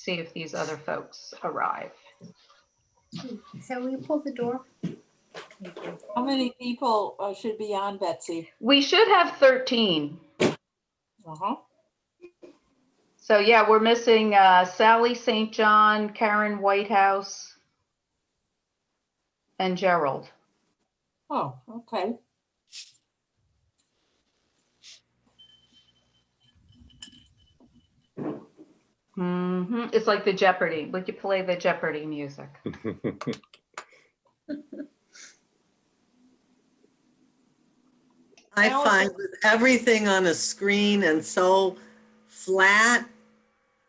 see if these other folks arrive. So we pull the door. How many people should be on, Betsy? We should have 13. Uh-huh. So yeah, we're missing Sally St. John, Karen Whitehouse, and Gerald. Oh, okay. It's like the Jeopardy. Would you play the Jeopardy music? I find with everything on a screen and so flat,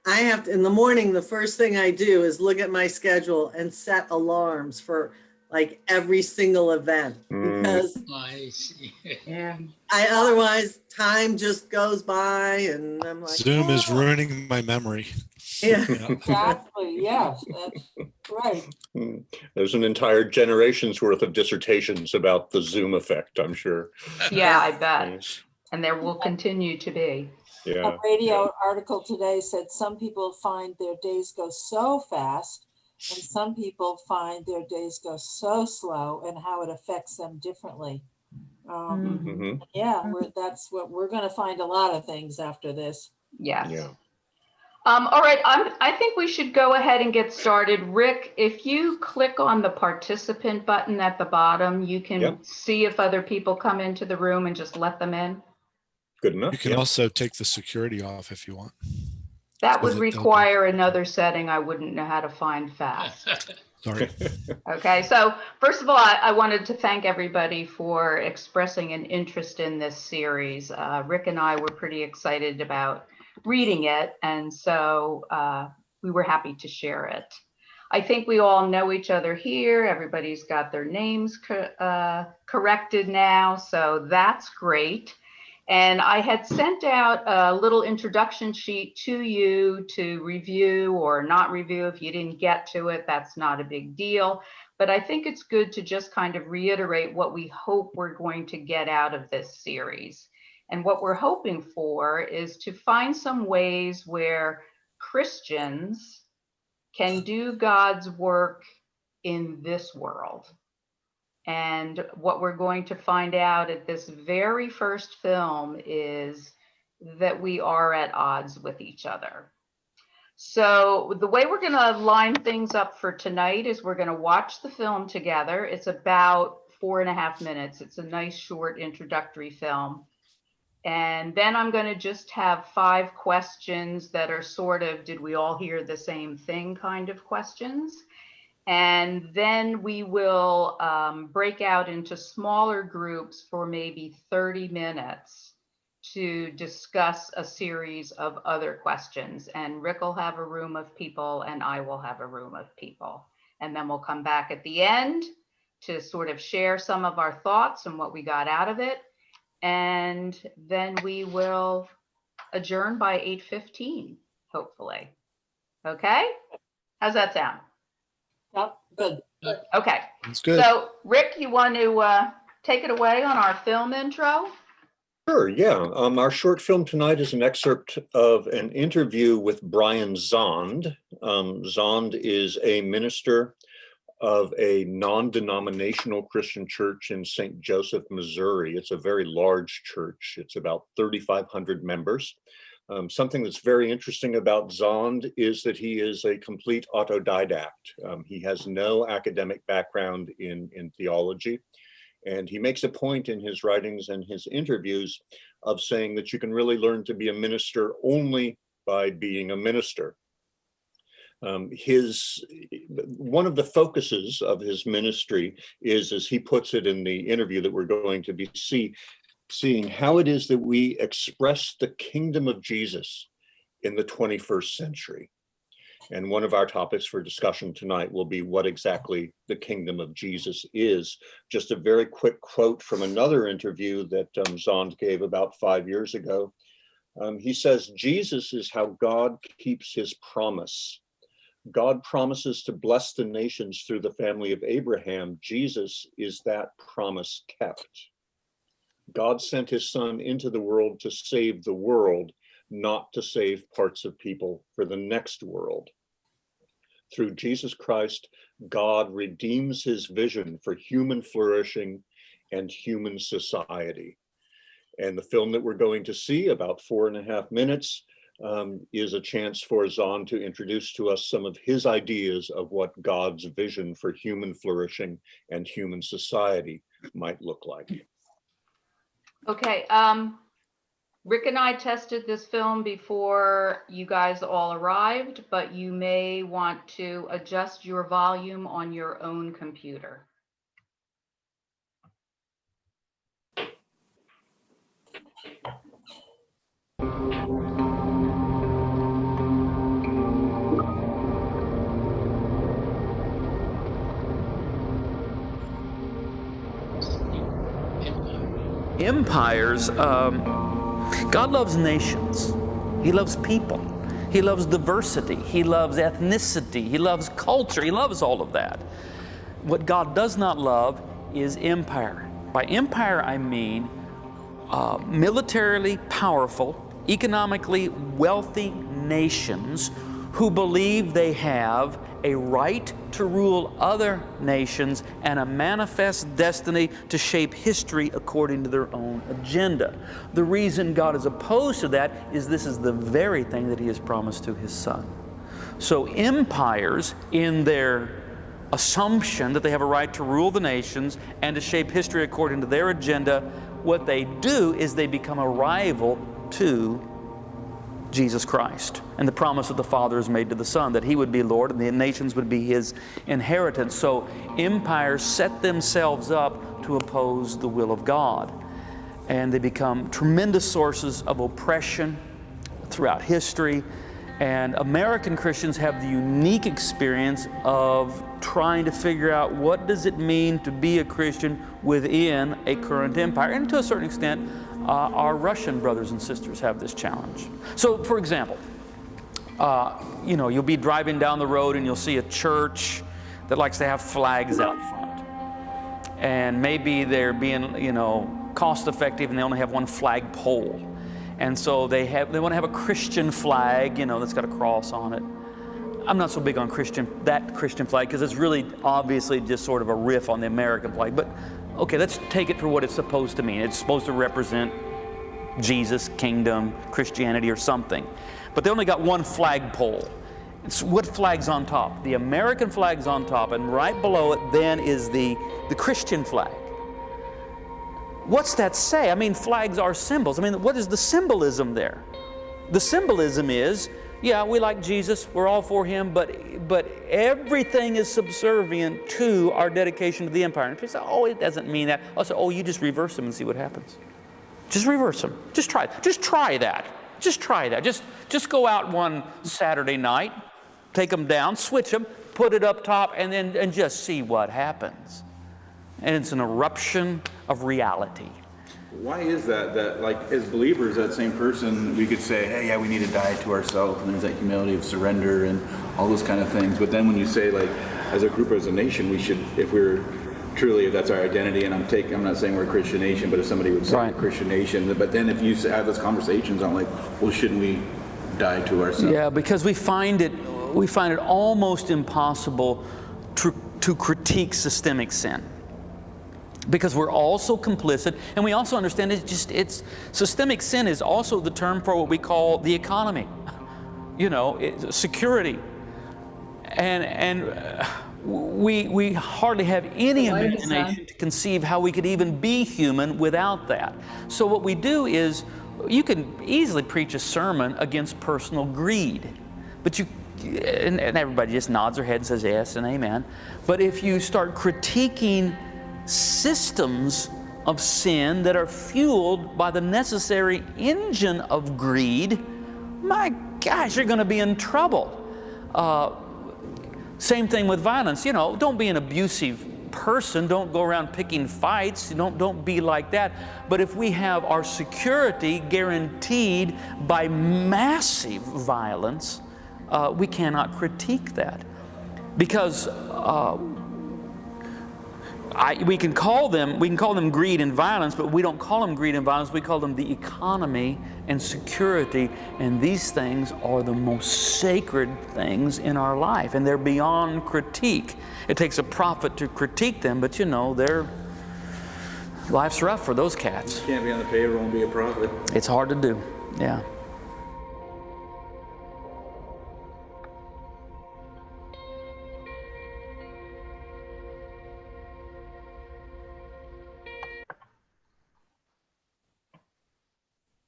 I have to, in the morning, the first thing I do is look at my schedule and set alarms for like every single event because I see. Yeah. otherwise time just goes by and I'm like, Zoom is "Oh." ruining my memory. Yeah. Yeah. Exactly. Yes, that's right. There's an entire generation's worth of dissertations about the Zoom effect, I'm sure. Yeah, I bet. And there will continue to be. Yeah. A radio article today said some people find their days go so fast and some people find their days go so slow and how it affects them differently. Mhm. Yeah, that's what we're going to find a lot of things after this. Yes. Yeah. All right, I think we should go ahead and get started. Rick, if you click on the participant button at the bottom, you can see if other people come into the room and just let them in. Good enough. You can also take the security off if you want. That would require another setting I wouldn't know how to find fast. Sorry. Okay, so first of all, I wanted to thank everybody for expressing an interest in this series. Rick and I were pretty excited about reading it, and so we were happy to share it. I think we all know each other here. Everybody's got their names corrected now, so that's great. And I had sent out a little introduction sheet to you to review or not review. If you didn't get to it, that's not a big deal. But I think it's good to just kind of reiterate what we hope we're going to get out of this series. And what we're hoping for is to find some ways where Christians can do God's work in this world. And what we're going to find out at this very first film is that we are at odds with each other. So the way we're going to line things up for tonight is we're going to watch the film together. It's about 4.5 minutes. It's a nice short introductory film. And then I'm going to just have 5 questions that are sort of, did we all hear the same thing kind of questions? And then we will break out into smaller groups for maybe 30 minutes to discuss a series of other questions. And Rick will have a room of people and I will have a room of people. And then we'll come back at the end to sort of share some of our thoughts and what we got out of it. And then we will adjourn by 8:15, hopefully. Okay? How's that sound? Yep, good. Okay. That's good. So, Rick, you want to take it away on our film intro? Sure, yeah. Our short film tonight is an excerpt of an interview with Brian Zond. Zond is a minister of a non-denominational Christian church in St. Joseph, Missouri. It's a very large church. It's about 3,500 members. Something that's very interesting about Zond is that he is a complete autodidact. He has no academic background in theology. And he makes a point in his writings and his interviews of saying that you can really learn to be a minister only by being a minister. One of the focuses of his ministry is, as he puts it in the interview that we're going to be seeing how it is that we express the kingdom of Jesus in the 21st century. And one of our topics for discussion tonight will be what exactly the kingdom of Jesus is. Just a very quick quote from another interview that Zond gave about 5 years ago. He says, Jesus is how God keeps his promise. God promises to bless the nations through the family of Abraham. Jesus is that promise kept. God sent his son into the world to save the world, not to save parts of people for the next world. through Jesus Christ, God redeems his vision for human flourishing and human society. And the film that we're going to see, about 4.5 minutes, is a chance for Zahn to introduce to us some of his ideas of what God's vision for human flourishing and human society might look like. Okay, Rick and I tested this film before you guys all arrived, but you may want to adjust your volume on your own computer. Empires, God loves nations. He loves people. He loves diversity. He loves ethnicity. He loves culture. He loves all of that. What God does not love is empire. By empire, I mean militarily powerful, economically wealthy nations who believe they have a right to rule other nations and a manifest destiny to shape history according to their own agenda. The reason God is opposed to that is this is the very thing that He has promised to His Son. So empires, in their assumption that they have a right to rule the nations and to shape history according to their agenda, what they do is they become a rival to Jesus Christ and the promise that the Father has made to the Son, that He would be Lord and the nations would be His inheritance. So empires set themselves up to oppose the will of God, and they become tremendous sources of oppression throughout history. And American Christians have the unique experience of trying to figure out what does it mean to be a Christian within a current empire. And to a certain extent, our Russian brothers and sisters have this challenge. So, for example, you'll be driving down the road and you'll see a church that likes to have flags out front. And maybe they're being, cost effective and they only have one flag pole. And so they want to have a Christian flag, that's got a cross on it. I'm not so big on that Christian flag because it's really obviously just sort of a riff on the American flag. But okay, let's take it for what it's supposed to mean. It's supposed to represent Jesus, kingdom, Christianity, or something. But they only got one flagpole. What flag's on top? The American flag's on top, and right below it then is the Christian flag. What's that say? I mean, flags are symbols. I mean, what is the symbolism there? The symbolism is, yeah, we like Jesus, we're all for Him, but everything is subservient to our dedication to the empire. And people say, oh, it doesn't mean that. I'll say, oh, you just reverse them and see what happens. Just reverse them. Just try that. Just try that. Just go out one Saturday night, take them down, switch them, put it up top, and just see what happens. And it's an eruption of reality. Why is that like as believers, that same person, we could say, hey, yeah, we need to die to ourselves, and there's that humility of surrender and all those kind of things. But then when you say, like, as a group, as a nation, we should, if that's our identity, and I'm not saying we're a Christian nation, but if somebody would say we're a Christian nation, but then if you have those conversations on, like, well, shouldn't we die to ourselves? Yeah, because we find it almost impossible to critique systemic sin. Because we're also complicit, and we also understand it's systemic sin is also the term for what we call the economy, security, and we hardly have any imagination to conceive how we could even be human without that. So what we do is, you can easily preach a sermon against personal greed, but and everybody just nods their head and says yes and amen. But if you start critiquing systems of sin that are fueled by the necessary engine of greed, my gosh, you're going to be in trouble. Same thing with violence. Don't be an abusive person. Don't go around picking fights. Don't be like that. But if we have our security guaranteed by massive violence, we cannot critique that. Because we can call them greed and violence, but we don't call them greed and violence. We call them the economy and security, and these things are the most sacred things in our life, and they're beyond critique. It takes a prophet to critique them, but life's rough for those cats. You can't be on the payroll and be a prophet. It's hard to do. Yeah.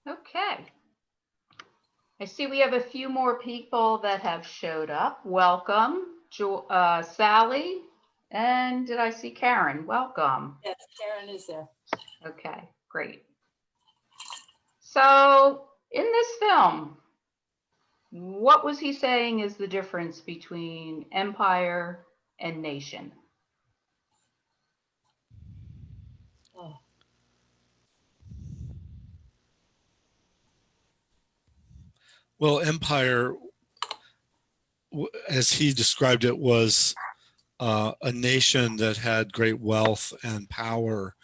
Okay. I see we have a few more people that have showed up. Welcome, Sally, and did I see Karen? Welcome. Yes, Karen is there. Okay, great. So in this film, what was he saying is the difference between empire and nation? Oh. Well, empire, as he described it, was a nation that had great wealth and power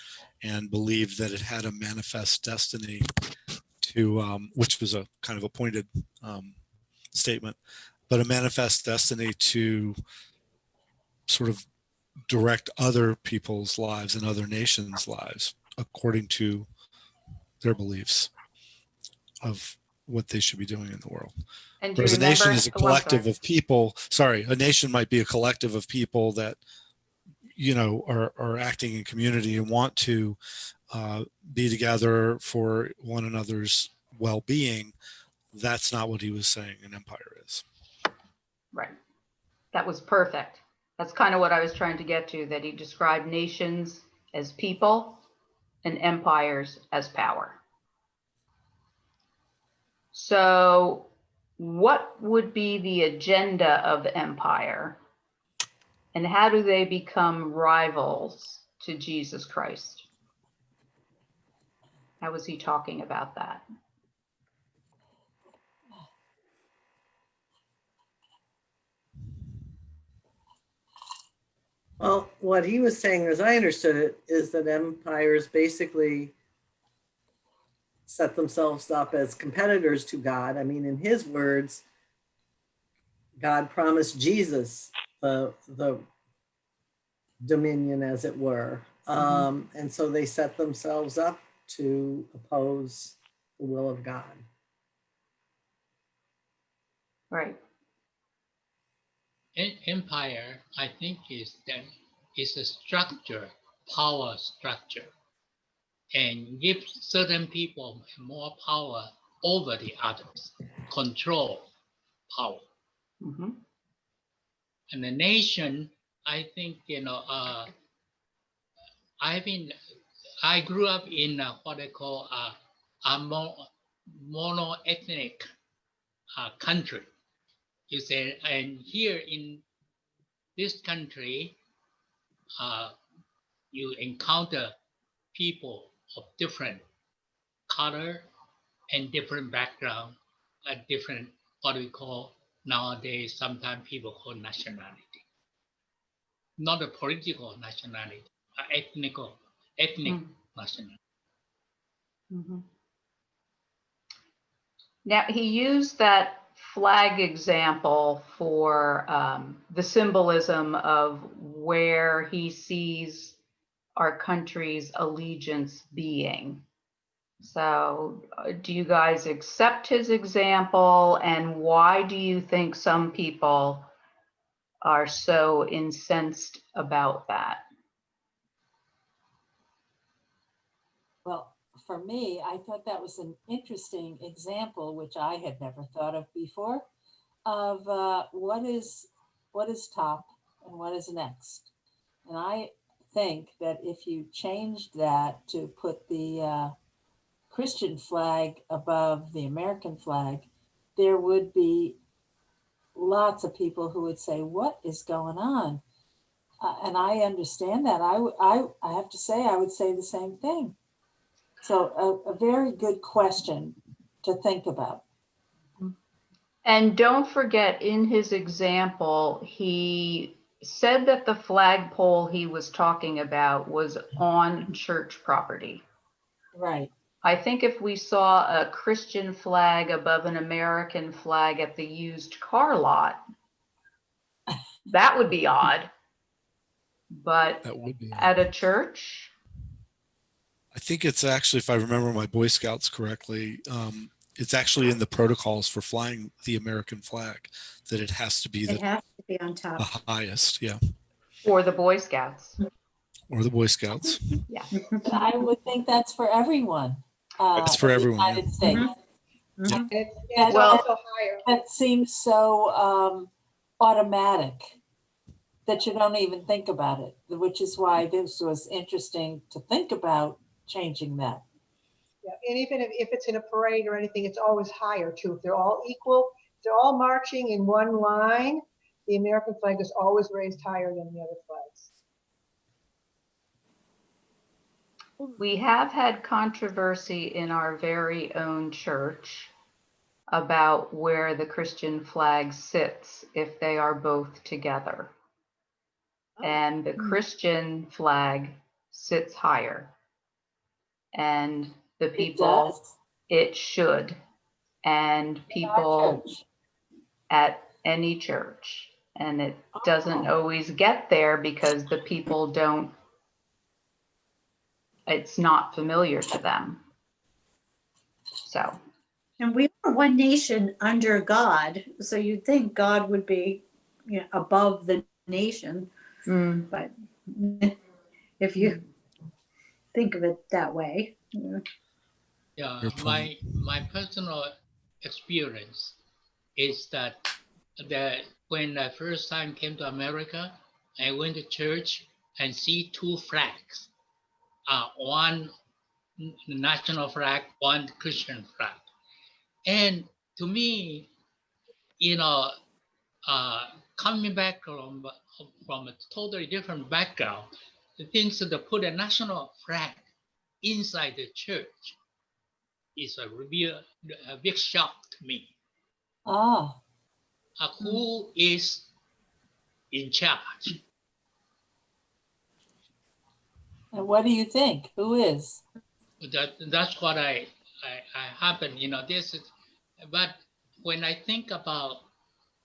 and believed that it had a manifest destiny to, which was a kind of a pointed statement, but a manifest destiny to sort of direct other people's lives and other nations' lives according to their beliefs of what they should be doing in the world. And do you Whereas a nation remember? is a Oh, I'm collective sorry. of people. Sorry, a nation might be a collective of people that, you know, are acting in community and want to be together for one another's well-being. That's not what he was saying an empire is. Right. That was perfect. That's kind of what I was trying to get to, that he described nations as people and empires as power. So what would be the agenda of the empire, and how do they become rivals to Jesus Christ? How was he talking about that? Well, what he was saying, as I understood it, is that empires basically set themselves up as competitors to God. I mean, in his words, God promised Jesus the dominion, as it were. And so they set themselves up to oppose the will of God. Right. Empire, I think, is a structure, power structure, and give certain people more power over the others, control power. Mm-hmm. And the nation, I think, I grew up in what they call a mono-ethnic country. You say, and here in this country, you encounter people of different color and different background, different what we call nowadays, sometimes people call nationality. Not a political nationality, ethnic nationality. Mm-hmm. Now, he used that flag example for the symbolism of where he sees our country's allegiance being. So do you guys accept his example, and why do you think some people are so incensed about that? Well, for me, I thought that was an interesting example, which I had never thought of before, of what is top and what is next. And I think that if you changed that to put the Christian flag above the American flag, there would be lots of people who would say, "What is going on?" And I understand that. I have to say, I would say the same thing. So a very good question to think about. And don't forget, in his example, he said that the flagpole he was talking about was on church property. Right. I think if we saw a Christian flag above an American flag at the used car lot, that would be odd. But That would be. at a church, I think it's actually, if I remember my Boy Scouts correctly, it's actually in the protocols for flying the American flag that it has to be It the has to be on top. highest, yeah, or the Boy Scouts. or the Boy Scouts. Yeah. But I would think that's for everyone. That's for in the everyone, yeah. United States. Mhm. That- Well- that- That seems so automatic that you don't even think about it, which is why this was interesting to think about changing that. Yeah, and even if it's in a parade or anything, it's always higher too. If they're all equal, if they're all marching in one line, the American flag is always raised higher than the other flags. We have had controversy in our very own church about where the Christian flag sits if they are both together. And the Christian flag sits higher. And the It people, does. it should. And In our people church. at any church. And it doesn't Oh. always get there because the people don't, it's not familiar to them. So, And we are one nation under God, so you'd think God would be, above the nation, but if you think of it that way. Yeah, Your point. my personal experience is that when I first time came to America, I went to church and see two flags, one national flag, one Christian flag, and to me, coming back from a totally different background, the things to put a national flag inside the church is a big shock to me. Ah, Who is in charge? and what do you think? Who is? That's what I happen. This is, but when I think about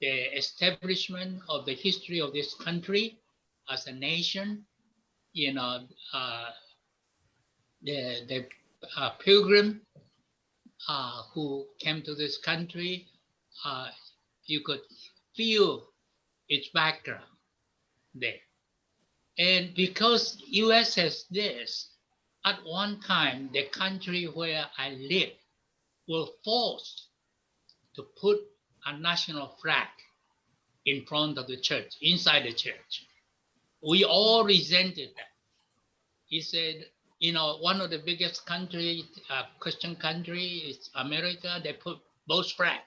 the establishment of the history of this country as a nation, the pilgrim who came to this country, you could feel its background there. And because US has this, at one time, the country where I live were forced to put a national flag in front of the church, inside the church. We all resented that. He said, one of the biggest country, Christian country is America. They put both flags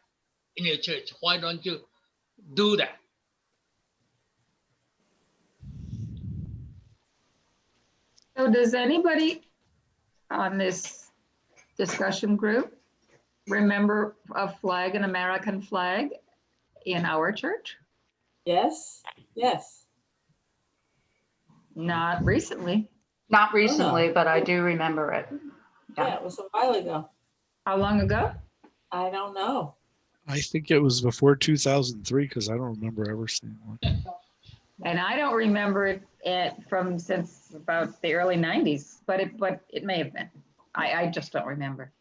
in your church. Why don't you do that? So does anybody on this discussion group remember a flag, an American flag in our church? Yes, yes. Not recently. not recently, but I do remember it. Yeah, it was a while ago. How long ago? I don't know. I think it was before 2003 because I don't remember ever seeing one. And I don't remember it from since about the early 90s, but it may have been. I just don't remember.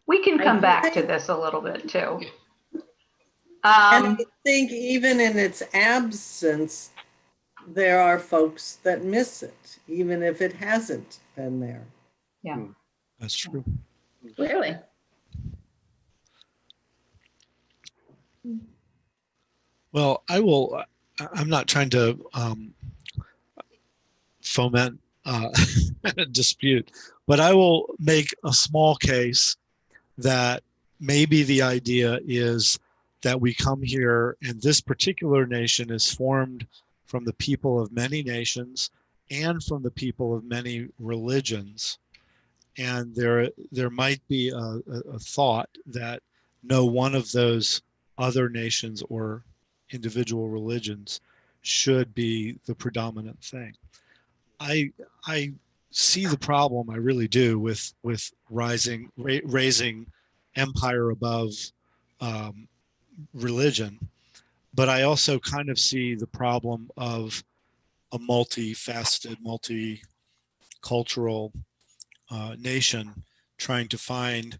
We can come I back to this a little bit too. And I think even in its absence, there are folks that miss it, even if it hasn't been there. Yeah. That's true. Really? Well, I'm not trying to foment a dispute, but I will make a small case that maybe the idea is that we come here and this particular nation is formed from the people of many nations and from the people of many religions. And there might be a thought that no one of those other nations or individual religions should be the predominant thing. I see the problem, I really do, with raising empire above religion, but I also kind of see the problem of a multifaceted, multicultural nation trying to find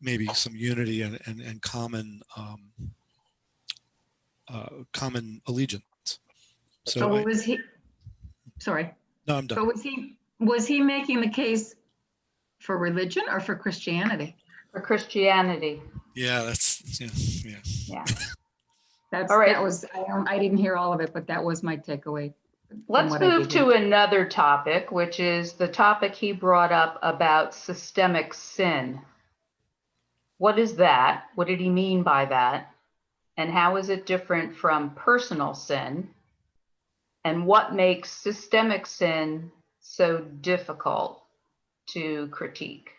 maybe some unity and common allegiance. So So was he, sorry, no, I'm done. but was he making the case for religion or for Christianity? For Christianity. Yeah, that's yeah. Yeah. That's, All right. that was, I didn't hear all of it, but that was my takeaway. from Let's what I move did hear. to another topic, which is the topic he brought up about systemic sin. What is that? What did he mean by that? And how is it different from personal sin? And what makes systemic sin so difficult to critique?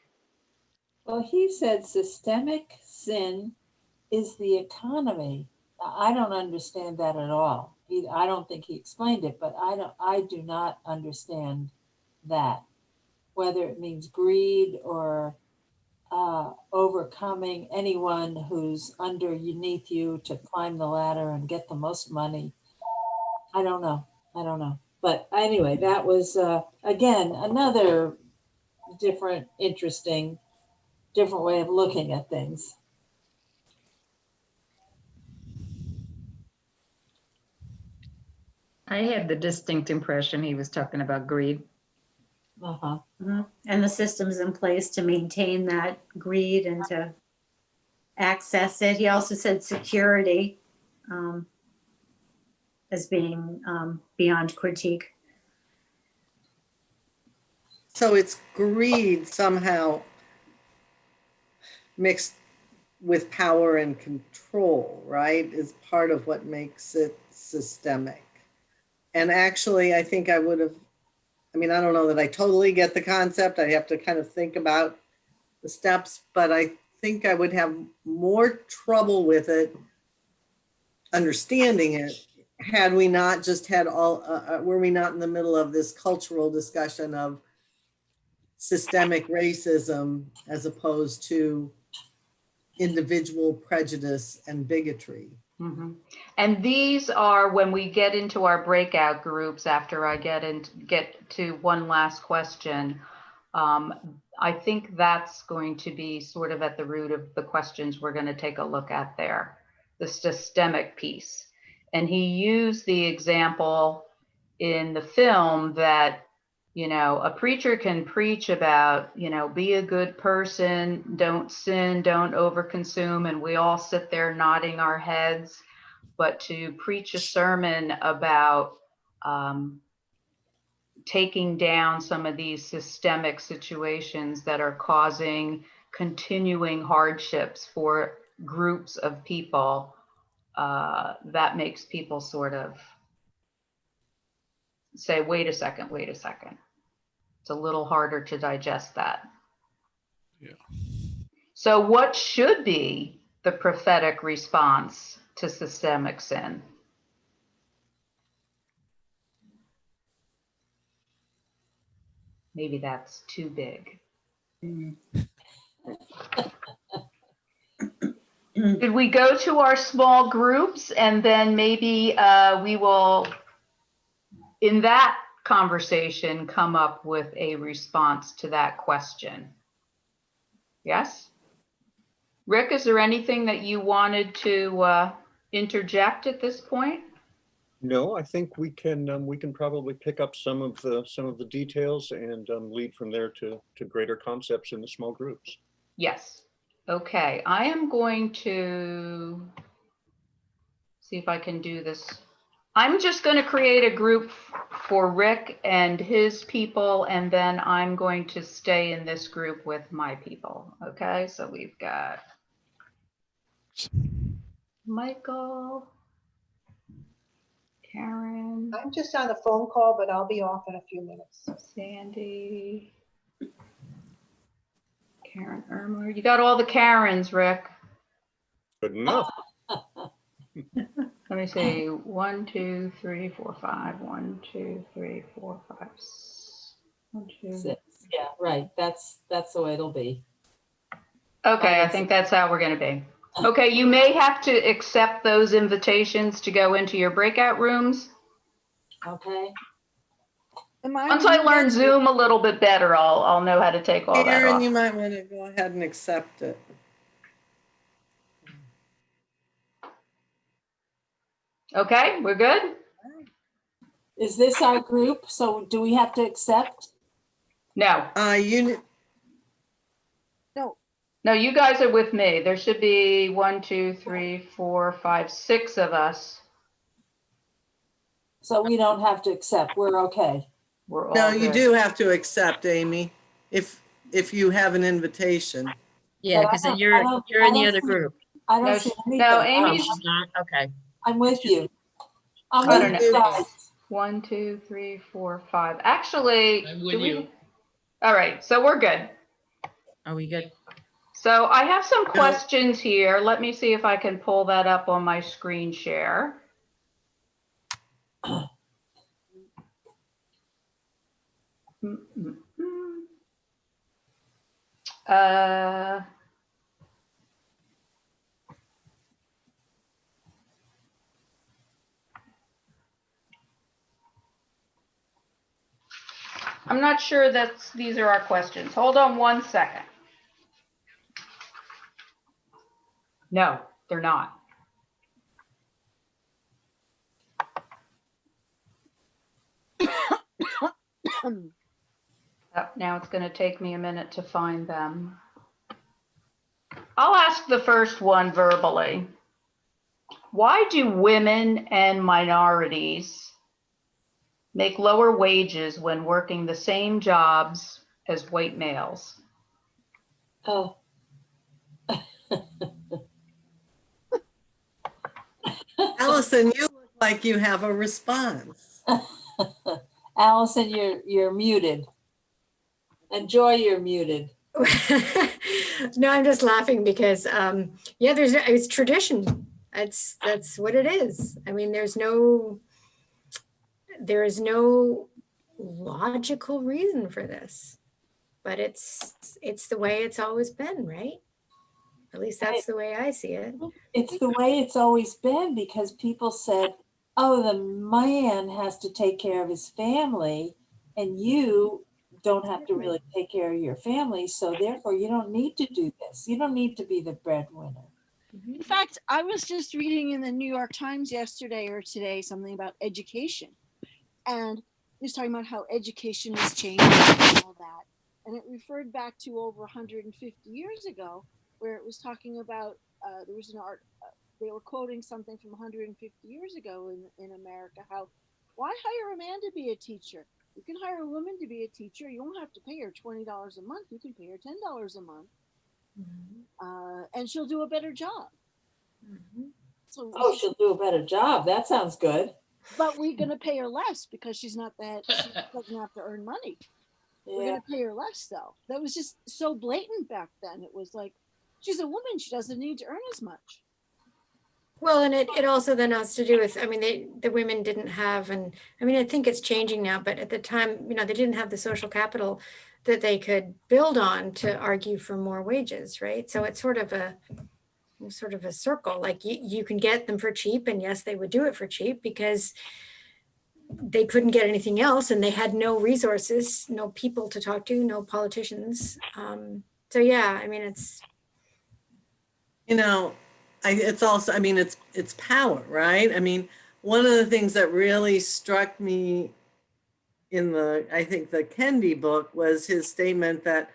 Well, he said systemic sin is the economy. I don't understand that at all. I don't think he explained it, but I do not understand that. Whether it means greed or overcoming anyone who's underneath you to climb the ladder and get the most money. I don't know. But anyway, that was, again, another different way of looking at things. I had the distinct impression he was talking about greed. Uh-huh. Mhm. And the systems in place to maintain that greed and to access it. He also said security as being beyond critique. So it's greed somehow mixed with power and control, right? Is part of what makes it systemic. And actually, I think I would have, I mean, I don't know that I totally get the concept. I have to kind of think about the steps, but I think I would have more trouble with it, understanding it, had we not just had were we not in the middle of this cultural discussion of systemic racism as opposed to individual prejudice and bigotry. Mm-hmm. And these are when we get into our breakout groups after I get to one last question. I think that's going to be sort of at the root of the questions we're going to take a look at there, the systemic piece. And he used the example in the film that, you know, a preacher can preach about, you know, be a good person, don't sin, don't overconsume, and we all sit there nodding our heads. But to preach a sermon about taking down some of these systemic situations that are causing continuing hardships for groups of people, that makes people sort of say, wait a second. It's a little harder to digest that. Yeah. So what should be the prophetic response to systemic sin? Maybe that's too big. Did we go to our small groups and then maybe we will, in that conversation, come up with a response to that question? Yes? Rick, is there anything that you wanted to interject at this point? No, I think we can probably pick up some of the details and lead from there to greater concepts in the small groups. Yes. Okay, I am going to see if I can do this. I'm just going to create a group for Rick and his people, and then I'm going to stay in this group with my people. Okay, so we've got Michael, Karen, I'm just on a phone call, but I'll be off in a few minutes. Sandy, Karen Irmer. You got all the Karens, Rick. Good enough. Let me see. 1, 2, 3, 4, 5. 1, 2, 3, 4, 5. 1, 2. 6. Yeah, right. That's the way it'll be. Okay, I think that's how we're going to be. Okay, you may have to accept those invitations to go into your breakout rooms. Okay. Once I learn Zoom a little bit better, I'll know how to take all that Aaron, off. you might want to go ahead and accept it. Okay, we're good? Is this our group? So do we have to accept? No. No, you guys are with me. There should be 1, 2, 3, 4, 5, 6 of us. So we don't have to accept. We're okay. We're all No, good. you do have to accept, Amy, if you have an invitation. Yeah, because you're in the other group. I don't No, see anything. no, Oh, Amy's. she's not? Okay. I'm with you. I'm I with don't you know. guys. 1, 2, 3, 4, 5. Actually, I'm with you. All right, so we're good. Are we good? So I have some questions here. Let me see if I can pull that up on my screen share. I'm not sure these are our questions. Hold on one second. No, they're not. Oh, now it's going to take me a minute to find them. I'll ask the first one verbally. Why do women and minorities make lower wages when working the same jobs as white males? Oh. Allison, you look like you have a response. Allison, you're muted. And Joy, you're muted. No, I'm just laughing because yeah, it's tradition. That's what it is. I mean, there is no logical reason for this, but it's the way it's always been, right? At least that's the way I see it. It's the way it's always been because people said, oh, the man has to take care of his family and you don't have to really take care of your family. So therefore you don't need to do this. You don't need to be the breadwinner. In fact, I was just reading in the New York Times yesterday or today something about education. And it was talking about how education has changed and all that. And it referred back to over 150 years ago, where it was talking about, there was an art, they were quoting something from 150 years ago in America, how, why hire a man to be a teacher? You can hire a woman to be a teacher. You won't have to pay her $20 a month. You can pay her $10 a month. Mm-hmm. And she'll do a better job. Mm-hmm. So, oh, she'll do a better job. That sounds good. But we're going to pay her less because she doesn't have to earn money. Yeah. We're going to pay her less though. That was just so blatant back then. It was like, she's a woman. She doesn't need to earn as much. Well, and it also then has to do with, I mean, the women didn't have, and I mean, I think it's changing now, but at the time, they didn't have the social capital that they could build on to argue for more wages, right? So it's sort of a circle. Like you can get them for cheap, and yes, they would do it for cheap because they couldn't get anything else, and they had no resources, no people to talk to, no politicians. So yeah, I mean, it's it's also, I mean, it's power, right? I mean, one of the things that really struck me in I think the Kendi book was his statement that,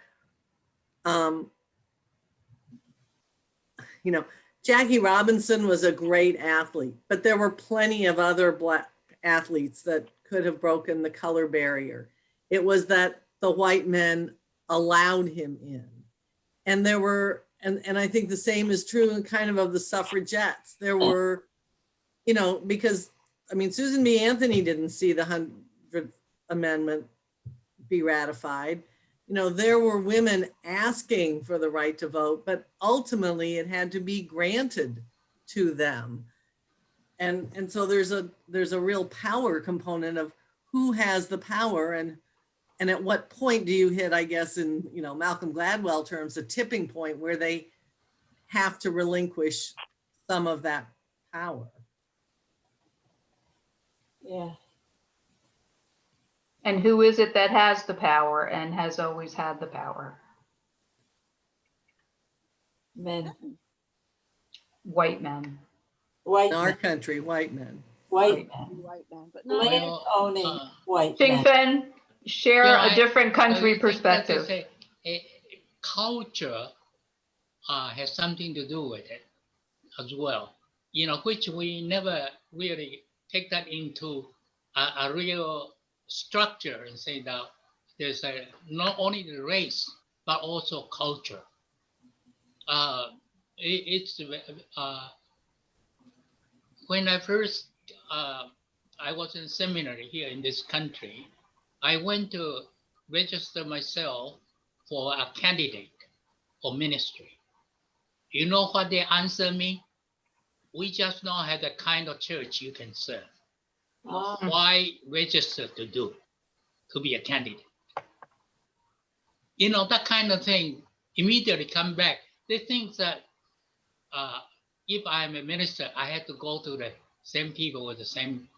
Jackie Robinson was a great athlete, but there were plenty of other Black athletes that could have broken the color barrier. It was that the white men allowed him in. And there were, and I think the same is true kind of the suffragettes. There were, because, I mean, Susan B. Anthony didn't see the 100th Amendment be ratified. There were women asking for the right to vote, but ultimately it had to be granted to them. And so there's a real power component of who has the power, and at what point do you hit, I guess, in Malcolm Gladwell terms, a tipping point where they have to relinquish some of that power. Yeah. And who is it that has the power and has always had the power? Men. White men. White In our men. country, white men. White men. White man, but not Land Well, owning white men. Ching-Fen, share Yeah, a different country perspective. Culture has something to do with it as well, which we never really take that into a real structure and say that there's not only the race, but also culture. When I first, I was in seminary here in this country, I went to register myself for a candidate for ministry. You know what they answered me? We just don't have the kind of church you can serve. Why register to be a candidate? That kind of thing immediately come back. They think that if I'm a minister, I have to go to the same people with the same,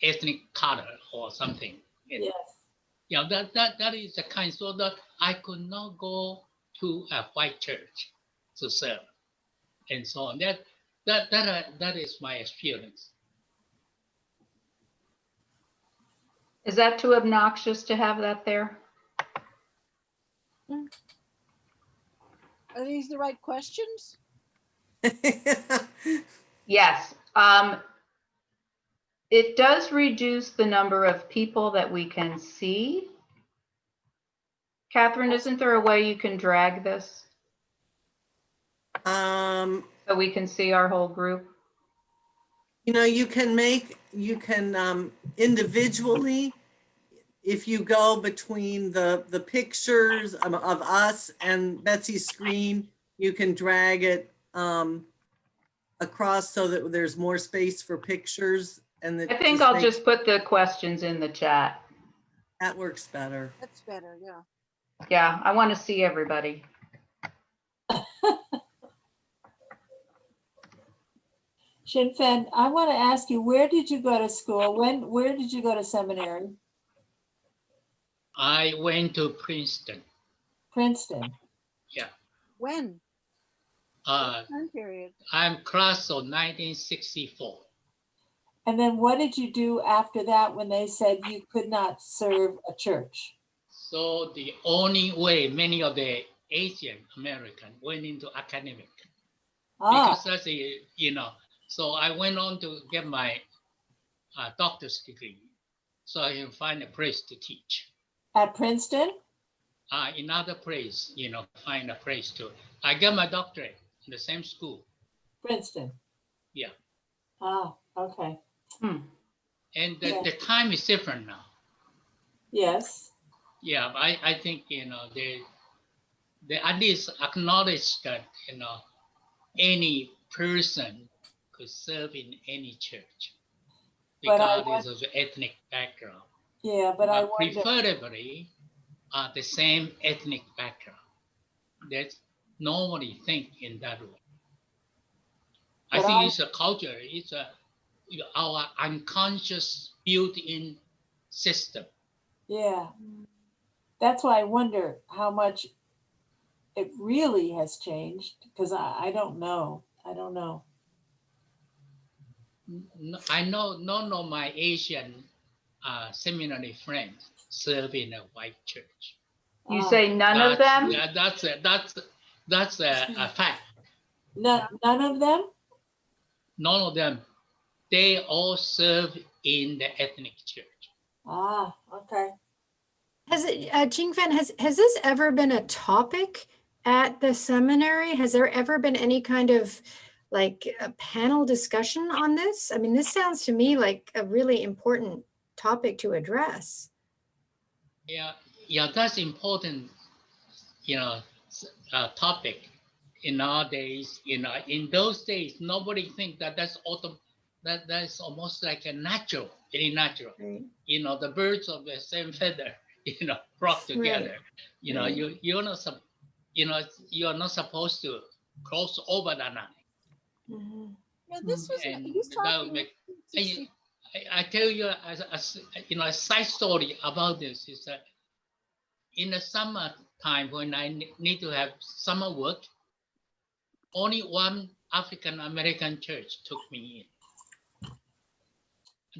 ethnic color or something. Yes. That is the kind, so that I could not go to a white church to serve, and so on. That is my experience. Is that too obnoxious to have that there? are these the right questions? Yes. It does reduce the number of people that we can see. Catherine, isn't there a way you can drag this so we can see our whole group? You can individually, if you go between the pictures of us and Betsy's screen, you can drag it across so that there's more space for pictures. And I think I'll just put the questions in the chat. That works better. That's better, yeah. Yeah, I want to see everybody. Shin-Fen, I want to ask you, where did you go to school? Where did you go to seminary? I went to Princeton. Princeton. Yeah. When? What time period? I'm class of 1964. And then what did you do after that when they said you could not serve a church? So the only way many of the Asian American went into academic, because that's so I went on to get my doctor's degree, so I can find a place to teach. At Princeton? In other place, find a place to. I got my doctorate in the same school. Princeton. Yeah. Okay. And the time is different now. Yes. Yeah, I think they at least acknowledge that any person could serve in any church, regardless of the ethnic background. Yeah, but I wonder, preferably the same ethnic background. That's normally think in that way. I think it's a culture. It's our unconscious built-in system. Yeah, that's why I wonder how much it really has changed, because I don't know. I don't know. I know none of my Asian seminary friends serve in a white church. You say none of them? Yeah, that's a fact. None of them? None of them. They all serve in the ethnic church. Okay. Has it, Ching-Fen, has this ever been a topic at the seminary? Has there ever been any kind of like a panel discussion on this? I mean, this sounds to me like a really important topic to address. Yeah, that's important, topic in our days, in those days, nobody think that that's almost like a natural, very natural. Right. The birds of the same feather, flock together. Right. You're not supposed to cross over the line. Mhm. Yeah, this was, And he's that would talking make, 60. I tell you a side story about this is that in the summer time when I need to have summer work, only one African American church took me in.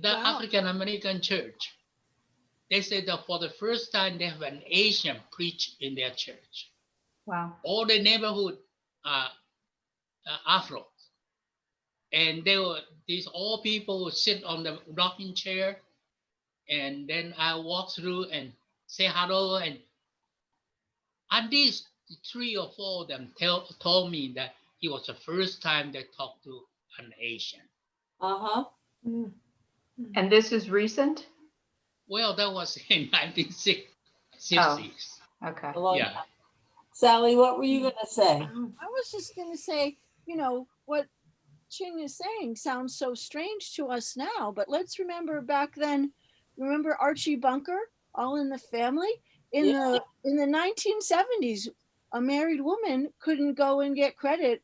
The Wow. African American church, they said that for the first time they have an Asian preach in their church. Wow. All the neighborhood are Afro, and these all people would sit on the rocking chair, and then I walk through and say hello, and at least 3 or 4 of them told me that it was the first time they talked to an Asian. Uh-huh. Mm. And this is recent? Well, that was in 1960s. Okay. A long Yeah. time. Sally, what were you going to say? I was just going to say, what Chin is saying sounds so strange to us now, but let's remember back then. Remember Archie Bunker, All in the Family? In the 1970s, a married woman couldn't go and get credit,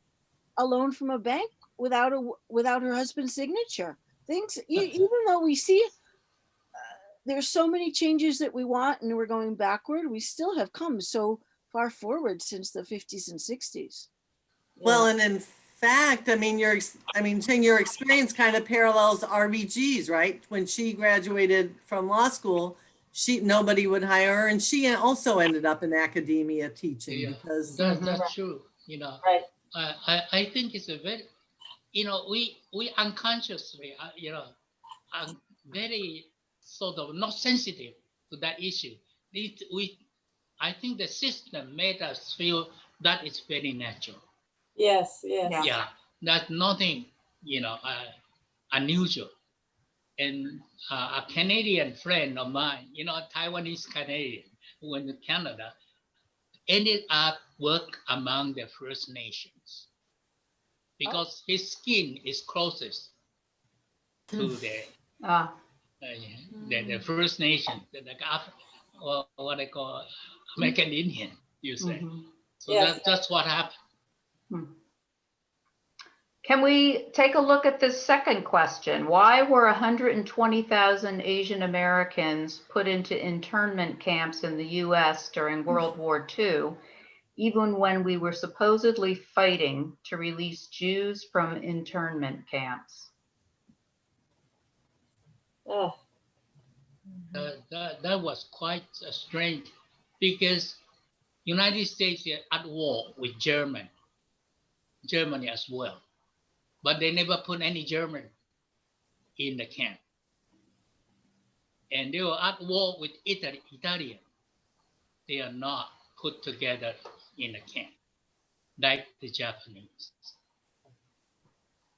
a loan from a bank without her husband's signature. Things, even though we see there's so many changes that we want and we're going backward, we still have come so far forward since the 50s and 60s. Well, and in fact, Chen, your experience kind of parallels RBG's, right? When she graduated from law school, nobody would hire her, and she also ended up in academia teaching because that's true. Right. I think it's a very, we unconsciously, are very sort of not sensitive to that issue. I think the system made us feel that it's very natural. Yes. Yeah, that's nothing, unusual. And a Canadian friend of mine, a Taiwanese Canadian who went to Canada, ended up work among the First Nations because his skin is closest to the First Nation, what they call American Indian, you say. So that's what happened. Can we take a look at this second question? Why were 120,000 Asian Americans put into internment camps in the US during World War II, even when we were supposedly fighting to release Jews from internment camps? Oh. That was quite strange because United States are at war with Germany as well, but they never put any German in the camp. And they were at war with Italian. They are not put together in a camp like the Japanese.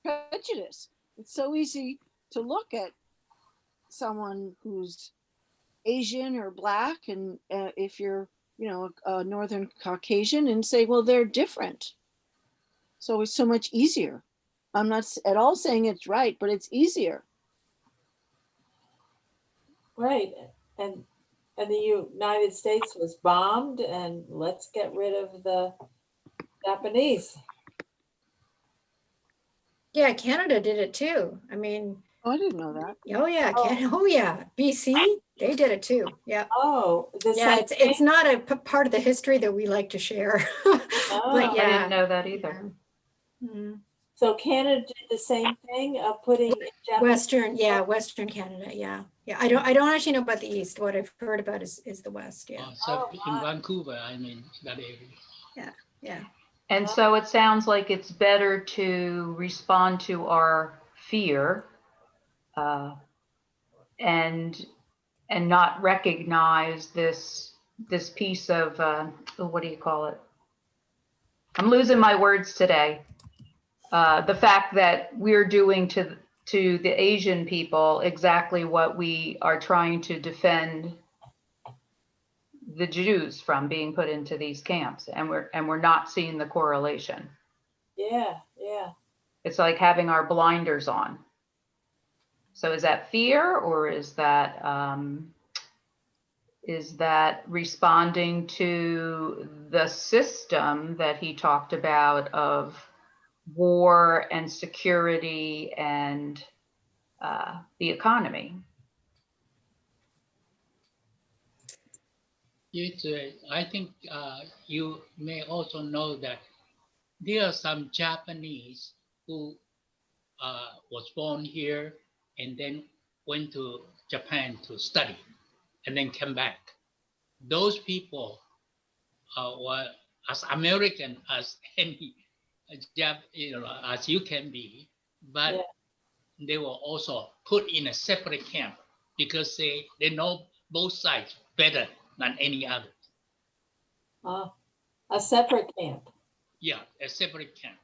Prejudice. It's so easy to look at someone who's Asian or Black, and if you're, a Northern Caucasian, and say, well, they're different. So it's so much easier. I'm not at all saying it's right, but it's easier. Right. And the United States was bombed, and let's get rid of the Japanese. Yeah, Canada did it too. I didn't know that. Oh yeah, BC, they did it too. Yeah. Oh, it's not a part of the history that we like to share. But yeah, I didn't know that either. Mm-hmm. So Canada did the same thing of putting Western Canada. Yeah. I don't actually know about the East. What I've heard about is the West. Yeah. So in Vancouver, that area. Yeah. And so it sounds like it's better to respond to our fear and not recognize this piece of what do you call it? I'm losing my words today. The fact that we're doing to the Asian people exactly what we are trying to defend the Jews from being put into these camps, and we're not seeing the correlation. Yeah, yeah. It's like having our blinders on. So is that fear, or is that responding to the system that he talked about of war and security and the economy? I think you may also know that there are some Japanese who was born here and then went to Japan to study and then came back. Those people were as American as any as you can be, but they were also put in a separate camp because they know both sides better than any other. A separate camp. Yeah, a separate camp.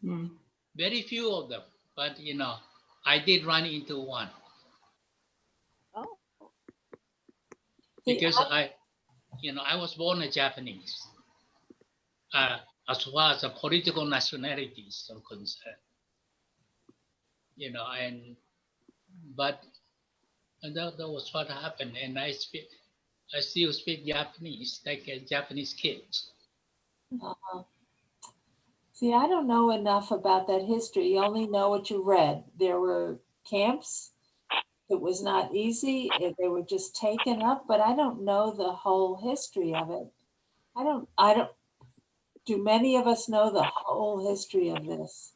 Mm. Very few of them, but I did run into one. Oh. Because I was born a Japanese. As far as the political nationalities are concerned, but that was what happened, and I still speak Japanese like a Japanese kid. See, I don't know enough about that history. You only know what you read. There were camps. It was not easy. They were just taken up, but I don't know the whole history of it. I don't. Do many of us know the whole history of this?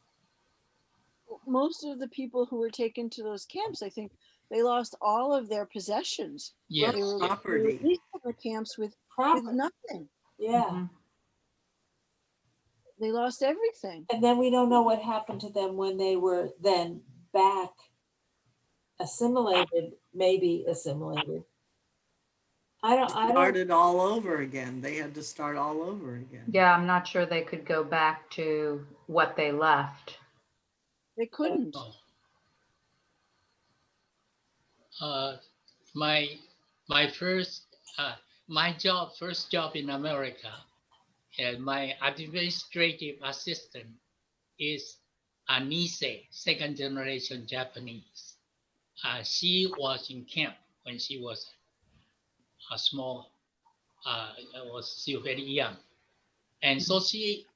Most of the people who were taken to those camps, I think they lost all of their possessions. Yes. They were Property. released from the camps with nothing. Yeah. Mm-hmm. They lost everything. And then we don't know what happened to them when they were then back assimilated, maybe assimilated. I don't Started all over again. They had to start all over again. Yeah, I'm not sure they could go back to what they left. They couldn't. My first job in America, and my administrative assistant is a Nisei, second generation Japanese. She was in camp when she was a small, still very young. And so she,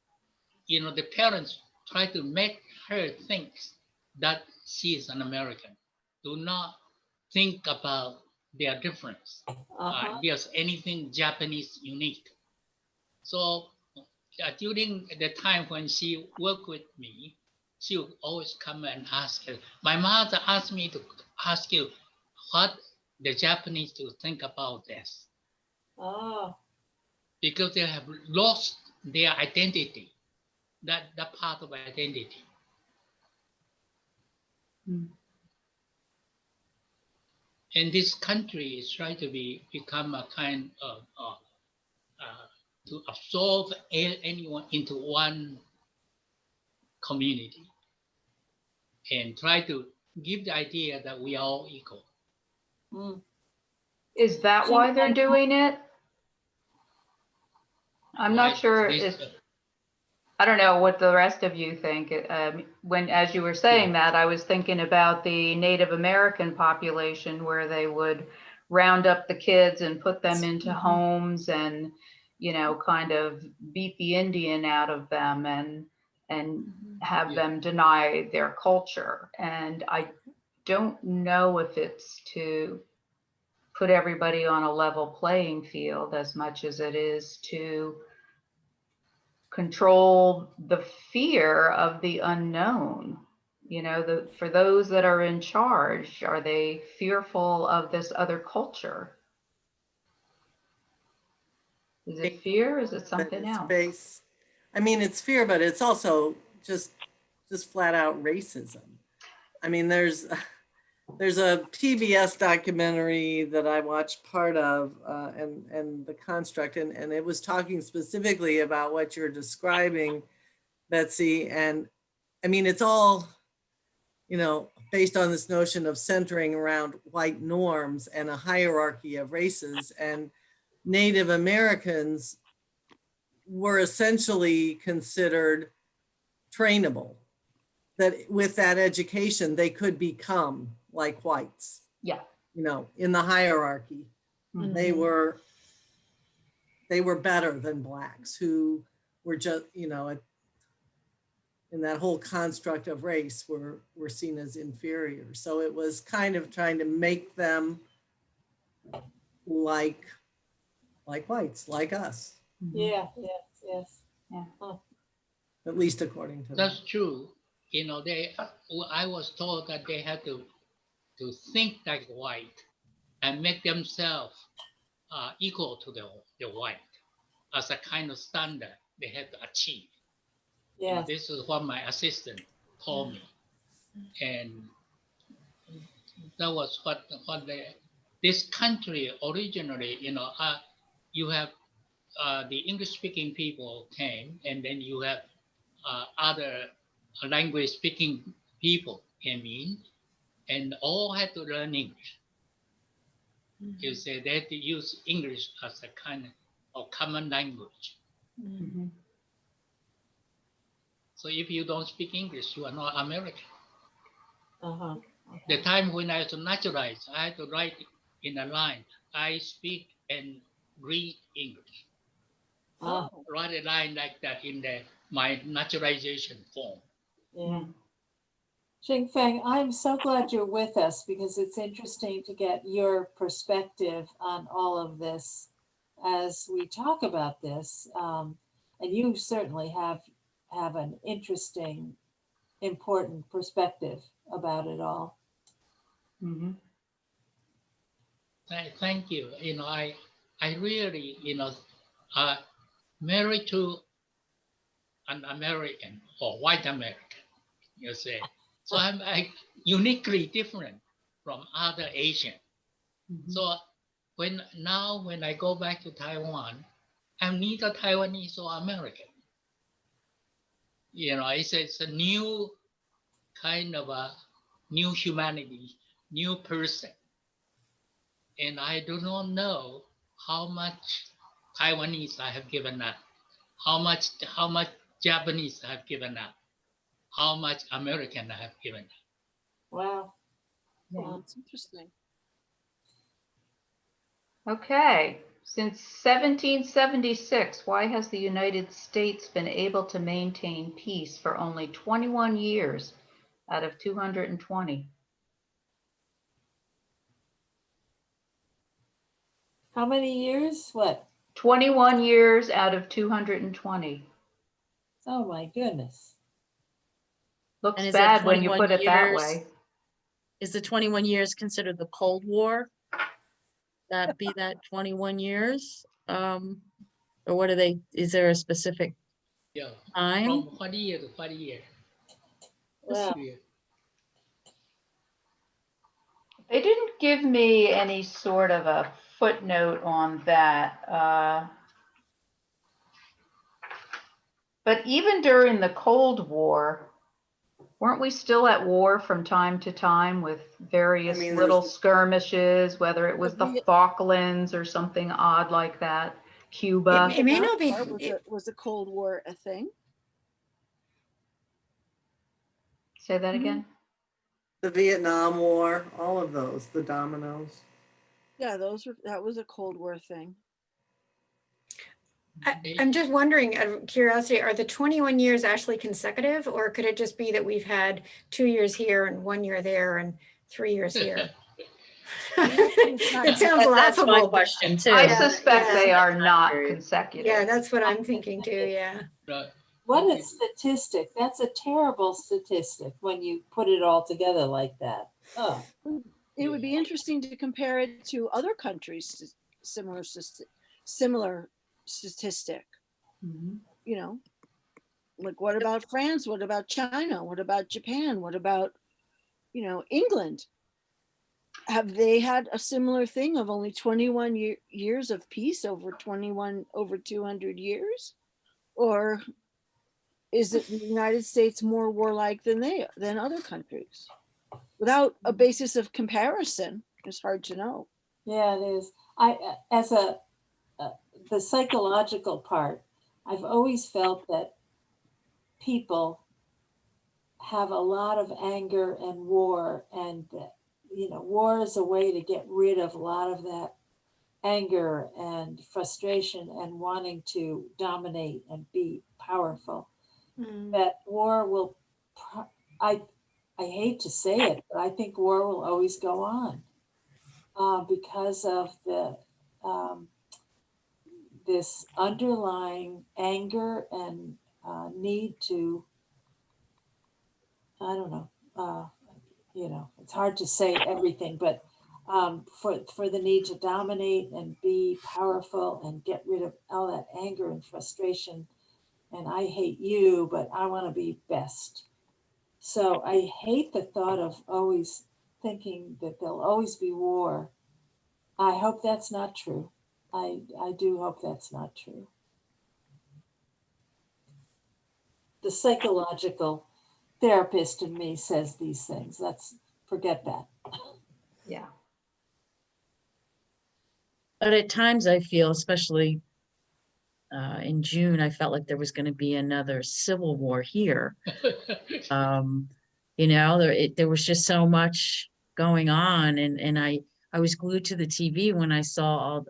the parents try to make her think that she is an American. Do not think about their difference. There's anything Japanese unique. So during the time when she worked with me, she would always come and ask her. My mother asked me to ask you what the Japanese to think about this. Because they have lost their identity, that part of identity. And this country is trying to become a kind of to absorb anyone into one community and try to give the idea that we are all equal. Is that why they're doing it? I'm not sure. I don't know what the rest of you think. As you were saying that, I was thinking about the Native American population where they would round up the kids and put them into homes and, kind of beat the Indian out of them and have them deny their culture. And I don't know if it's to put everybody on a level playing field as much as it is to control the fear of the unknown. For those that are in charge, are they fearful of this other culture? Is it fear? Is it something else? I mean, it's fear, but it's also just flat out racism. I mean, there's a PBS documentary that I watched part of, and The Construct, and it was talking specifically about what you're describing, Betsy. And I mean, it's all based on this notion of centering around white norms and a hierarchy of races. And Native Americans were essentially considered trainable, that with that education, they could become like whites. Yeah. In the hierarchy, Mhm. they were better than blacks who were just, in that whole construct of race were seen as inferior. So it was kind of trying to make them like whites, like us, Yeah, yes, yes. Yeah. Huh. at least according to them. That's true. I was told that they had to think like white and make themselves equal to the white as a kind of standard they had to achieve. Yeah. This is what my assistant told me, and that was what this country originally. You have the English-speaking people came, and then you have other language-speaking people came in, and all had to learn English. You say they had to use English as a kind of common language. Mhm. So if you don't speak English, you are not American. Uh-huh. The time when I was naturalized, I had to write in a line, I speak and read English. Oh, Write a line like that in my naturalization form. yeah. Xing Feng, I'm so glad you're with us because it's interesting to get your perspective on all of this as we talk about this. And you certainly have an interesting, important perspective about it all. Mhm. Thank you. I really, married to an American or white American, you say. So I'm uniquely different from other Asian. Mhm. So when I go back to Taiwan, I'm neither Taiwanese or American. It's a new kind of a new humanity, new person. And I do not know how much Taiwanese I have given up, how much Japanese I have given up, how much American I have given up. Wow. Well, it's interesting. Okay. Since 1776, why has the United States been able to maintain peace for only 21 years out of 220? How many years? What? 21 years out of 220. Oh my goodness. Looks And is bad it when you 21 put it that years? way. Is the 21 years considered the Cold War? That be that 21 years? Or what are they, is there a specific Yeah. time? From what year to what year? Wow. They didn't give me any sort of a footnote on that. But even during the Cold War, weren't we still at war from time to time with various I mean, little there's- skirmishes, whether it was the Viet- Falklands or something odd like that, Cuba? It may not be. Was the Cold War a thing? Say that again? The Vietnam War, all of those, the dominoes. Yeah, that was a Cold War thing. I'm just wondering, out of curiosity, are the 21 years actually consecutive, or could it just be that we've had 2 years here and 1 year there and 3 years here? It sounds That's my laughable. question too. I suspect yeah. they are not Period. consecutive. Yeah, that's what I'm thinking too, yeah. What a statistic. That's a terrible statistic when you put it all together like that. Oh. It would be interesting to compare it to other countries' similar statistic. Mhm. Like what about France? What about China? What about Japan? What about, England? Have they had a similar thing of only 21 years of peace over 200 years? Or is that the United States more warlike than other countries? Without a basis of comparison, it's hard to know. Yeah, it is. As the psychological part, I've always felt that people have a lot of anger and war, and war is a way to get rid of a lot of that anger and frustration and wanting to dominate and be powerful. That war will, I hate to say it, but I think war will always go on because of this underlying anger and need to, I don't know, it's hard to say everything, but for the need to dominate and be powerful and get rid of all that anger and frustration. And I hate you, but I want to be best. So I hate the thought of always thinking that there'll always be war. I hope that's not true. I do hope that's not true. The psychological therapist in me says these things. Forget that. Yeah. But at times I feel, especially in June, I felt like there was going to be another civil war here. There was just so much going on, and I was glued to the TV when I saw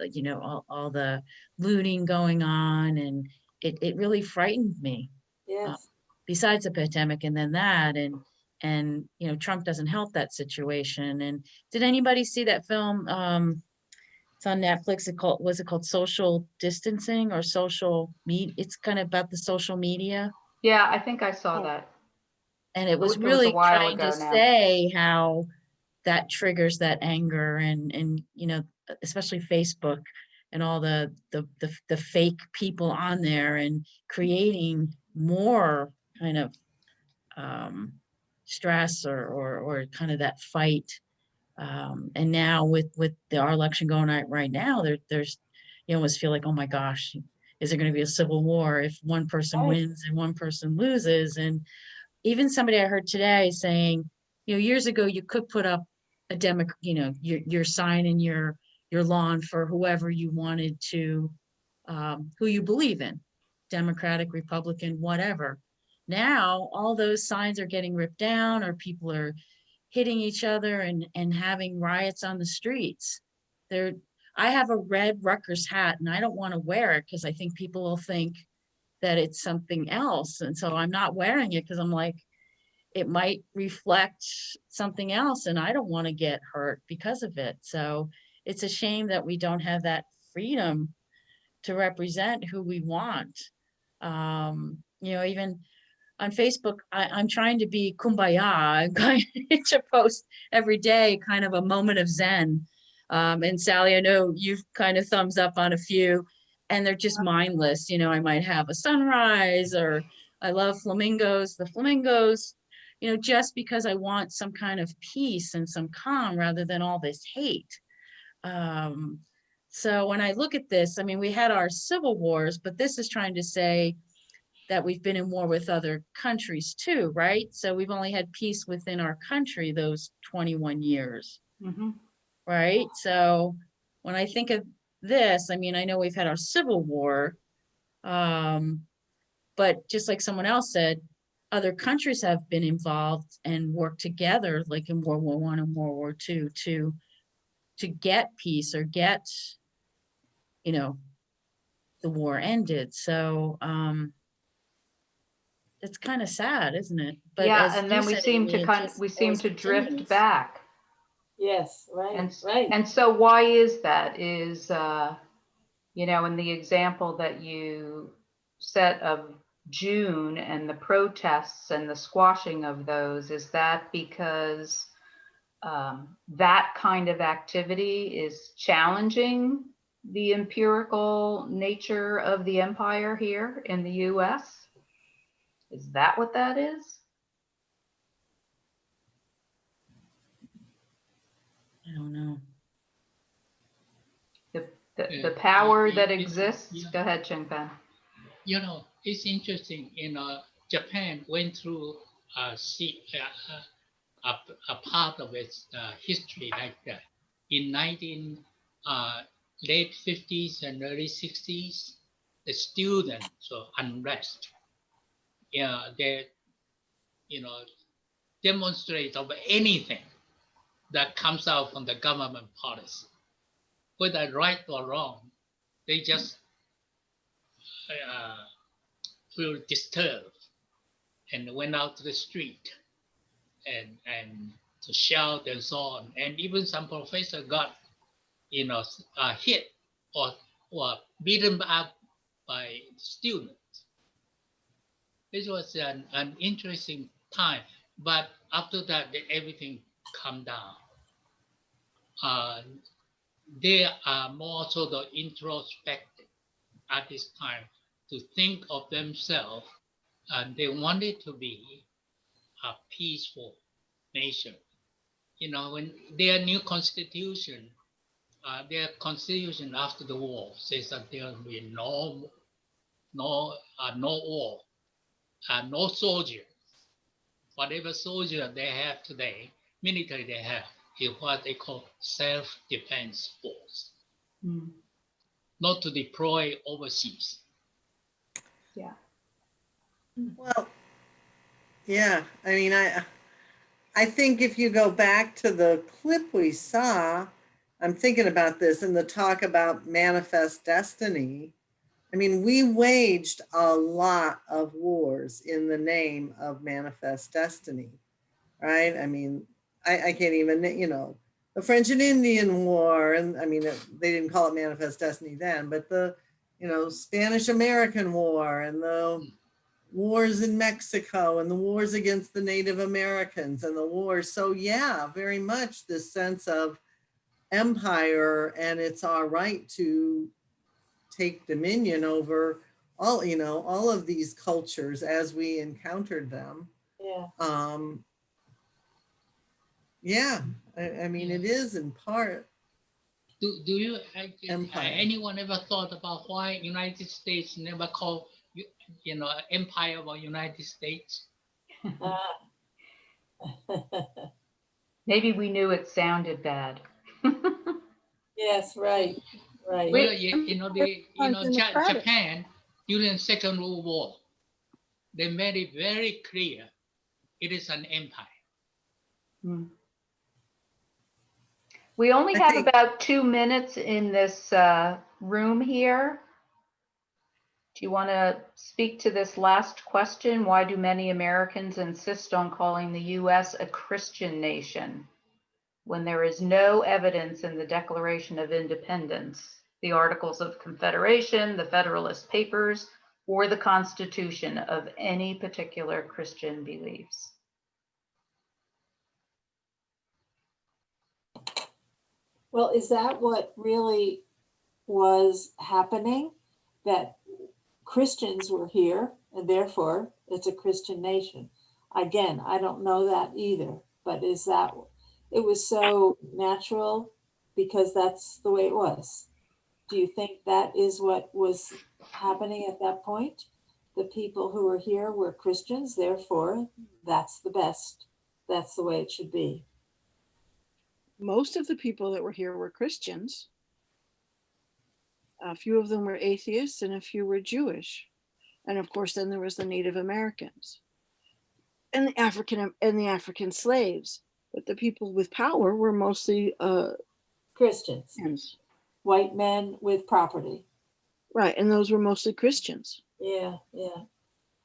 all the looting going on, and it really frightened me. Yes. Besides the pandemic, and then that, and Trump doesn't help that situation. And did anybody see that film? It's on Netflix. Was it called Social Distancing or Social Media? It's kind of about the social media. Yeah, I think I saw that. And it was It was a really while trying to ago now. say how that triggers that anger and especially Facebook and all the fake people on there and creating more kind of stress or kind of that fight. And now with our election going on right now, there's you almost feel like, oh my gosh, is there going to be a civil war if one person wins and one person loses? And even somebody I heard today saying, years ago you could put up a your sign in your lawn for whoever you wanted to, who you believe in, Democratic, Republican, whatever. Now all those signs are getting ripped down, or people are hitting each other and having riots on the streets. I have a red Rutgers hat and I don't want to wear it because I think people will think that it's something else. And so I'm not wearing it because I'm like, it might reflect something else and I don't want to get hurt because of it. So it's a shame that we don't have that freedom to represent who we want. Even on Facebook, I'm trying to be kumbaya. I'm going to post every day kind of a moment of Zen. And Sally, I know you've kind of thumbs up on a few, and they're just mindless. I might have a sunrise, or I love flamingos, the flamingos, just because I want some kind of peace and some calm rather than all this hate. So when I look at this, I mean, we had our civil wars, but this is trying to say that we've been in war with other countries too, right? So we've only had peace within our country those 21 years, right? So when I think of this, I mean, I know we've had our civil war, but just like someone else said, other countries have been involved and worked together, like in World War I and World War II, to get peace or get, the war ended. So it's kind of sad, isn't it? But yeah, as and you then we said, seem Amy, to it kind just we seem always to drift continues. back. Yes, right, And right. and so why is that? Is in the example that you set of June and the protests and the squashing of those, is that because that kind of activity is challenging the empirical nature of the empire here in the US? Is that what that is? I don't know. The power that exists? Go ahead, Ching Pen. It's interesting, Japan went through a part of its history like that. In late 50s and early 60s, the students unrest. They, demonstrate of anything that comes out from the government policy, whether right or wrong. They just feel disturbed and went out to the street and to shout and so on. And even some professor got, hit or beaten up by students. This was an interesting time, but after that, everything calmed down. They are more sort of introspective at this time to think of themselves, and they wanted to be a peaceful nation. When their new constitution, their constitution after the war says that there will be no war, no soldier. Whatever soldier they have today, military they have, is what they call self-defense force. Not to deploy overseas. Yeah. Well, yeah, I mean, I think if you go back to the clip we saw, I'm thinking about this and the talk about manifest destiny. I mean, we waged a lot of wars in the name of manifest destiny, right? I mean, I can't even, the French and Indian War, and I mean, they didn't call it manifest destiny then, but the, Spanish American War and the wars in Mexico and the wars against the Native Americans and the wars. So yeah, very much this sense of empire, and it's our right to take dominion over all of these cultures as we encountered them. Yeah. Yeah, I mean, it is in part. Do you Empire. anyone ever thought about why United States never called Empire of United States? Maybe we knew it sounded bad. Yes, right. Well, Japan during the Second World War, they made it very clear it is an empire. We only have about 2 minutes in this room here. Do you want to speak to this last question? Why do many Americans insist on calling the U.S. a Christian nation when there is no evidence in the Declaration of Independence, the Articles of Confederation, the Federalist Papers, or the Constitution of any particular Christian beliefs? Well, is that what really was happening? That Christians were here and therefore it's a Christian nation? Again, I don't know that either, but is that, it was so natural because that's the way it was. Do you think that is what was happening at that point? The people who were here were Christians, therefore that's the best. That's the way it should be. Most of the people that were here were Christians. A few of them were atheists and a few were Jewish. And of course, then there was the Native Americans and the African slaves. But the people with power were mostly Christians. White men with property. Right, and those were mostly Christians. Yeah.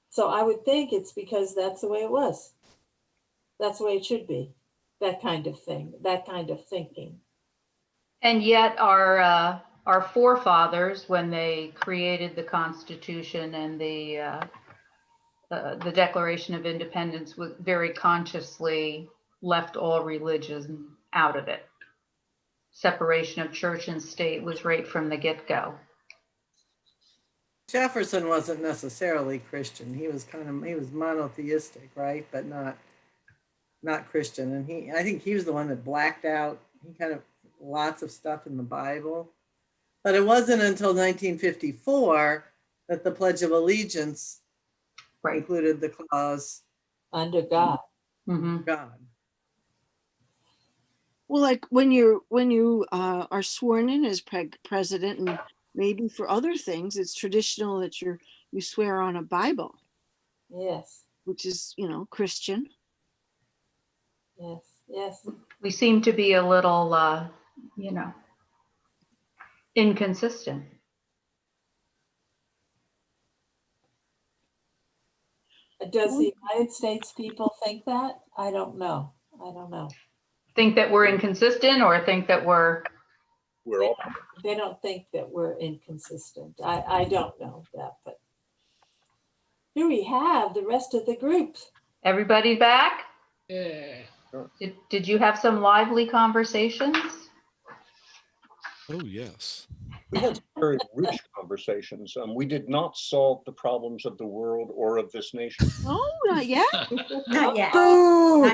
So I would think it's because that's the way it was. That's the way it should be. That kind of thing, that kind of thinking. And yet our forefathers, when they created the Constitution and the Declaration of Independence, very consciously left all religion out of it. Separation of church and state was right from the get-go. Jefferson wasn't necessarily Christian. He was monotheistic, right? But not Christian. And I think he was the one that blacked out lots of stuff in the Bible. But it wasn't until 1954 that the Pledge of Allegiance Right. included the clause Under God. Mhm. God. Well, like when you are sworn in as president, and maybe for other things, it's traditional that you swear on a Bible, Yes, which is Christian. yes, yes. We seem to be a little, you know, inconsistent. Does the United States people think that? I don't know. I don't know. Think that we're inconsistent or think that we're, We're all They don't think that we're inconsistent. I don't know that, but here we have the rest of the group. everybody back? Yeah. Did you have some lively conversations? Oh, yes. We had some very rich conversations. We did not solve the problems of the world or of this nation. Oh, not yet. Not yet. Boo!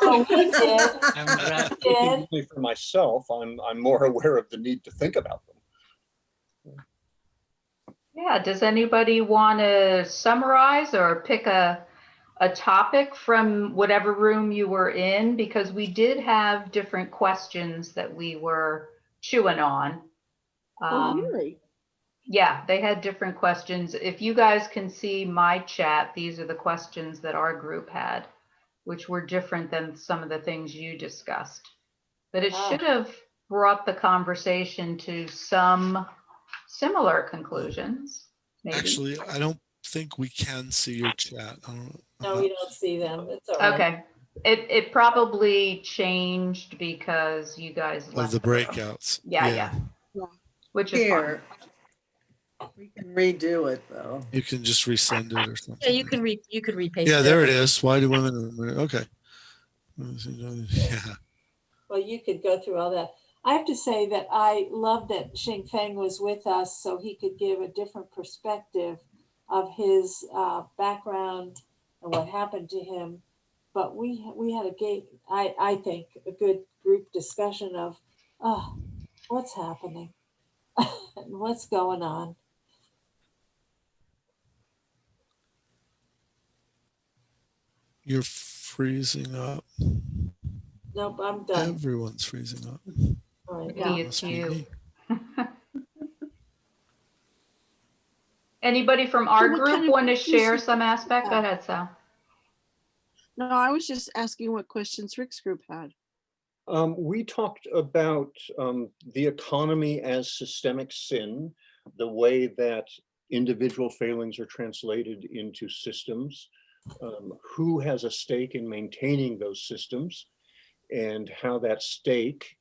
Oh, we did. I'm glad. We did. Only for myself, I'm more aware of the need to think about them. Yeah, does anybody want to summarize or pick a topic from whatever room you were in? Because we did have different questions that we were chewing on. Oh, really? Yeah, they had different questions. If you guys can see my chat, these are the questions that our group had, which were different than some of the things you discussed. But it should have brought the conversation to some similar conclusions, maybe. Actually, I don't think we can see your chat. No, we don't see them. It's all right. Okay. It probably changed because you guys Of left the room. breakouts. Yeah. Which is fine. Here. We can redo it though. You can just resend it or something. Yeah, you could repaste Yeah, it. there it is. Why do women? Okay. Yeah. Well, you could go through all that. I have to say that I love that Xing Feng was with us so he could give a different perspective of his background and what happened to him. But we had I think, a good group discussion of, oh, what's happening and what's going on. You're freezing up. Nope, I'm done. Everyone's freezing up. All right, Maybe now, it's Must be you. me. Anybody from our what group kind of want to questions share did some you aspect? Go have? ahead, Sal. No, I was just asking what questions Rick's group had. We talked about the economy as systemic sin, the way that individual failings are translated into systems, who has a stake in maintaining those systems, and how that stake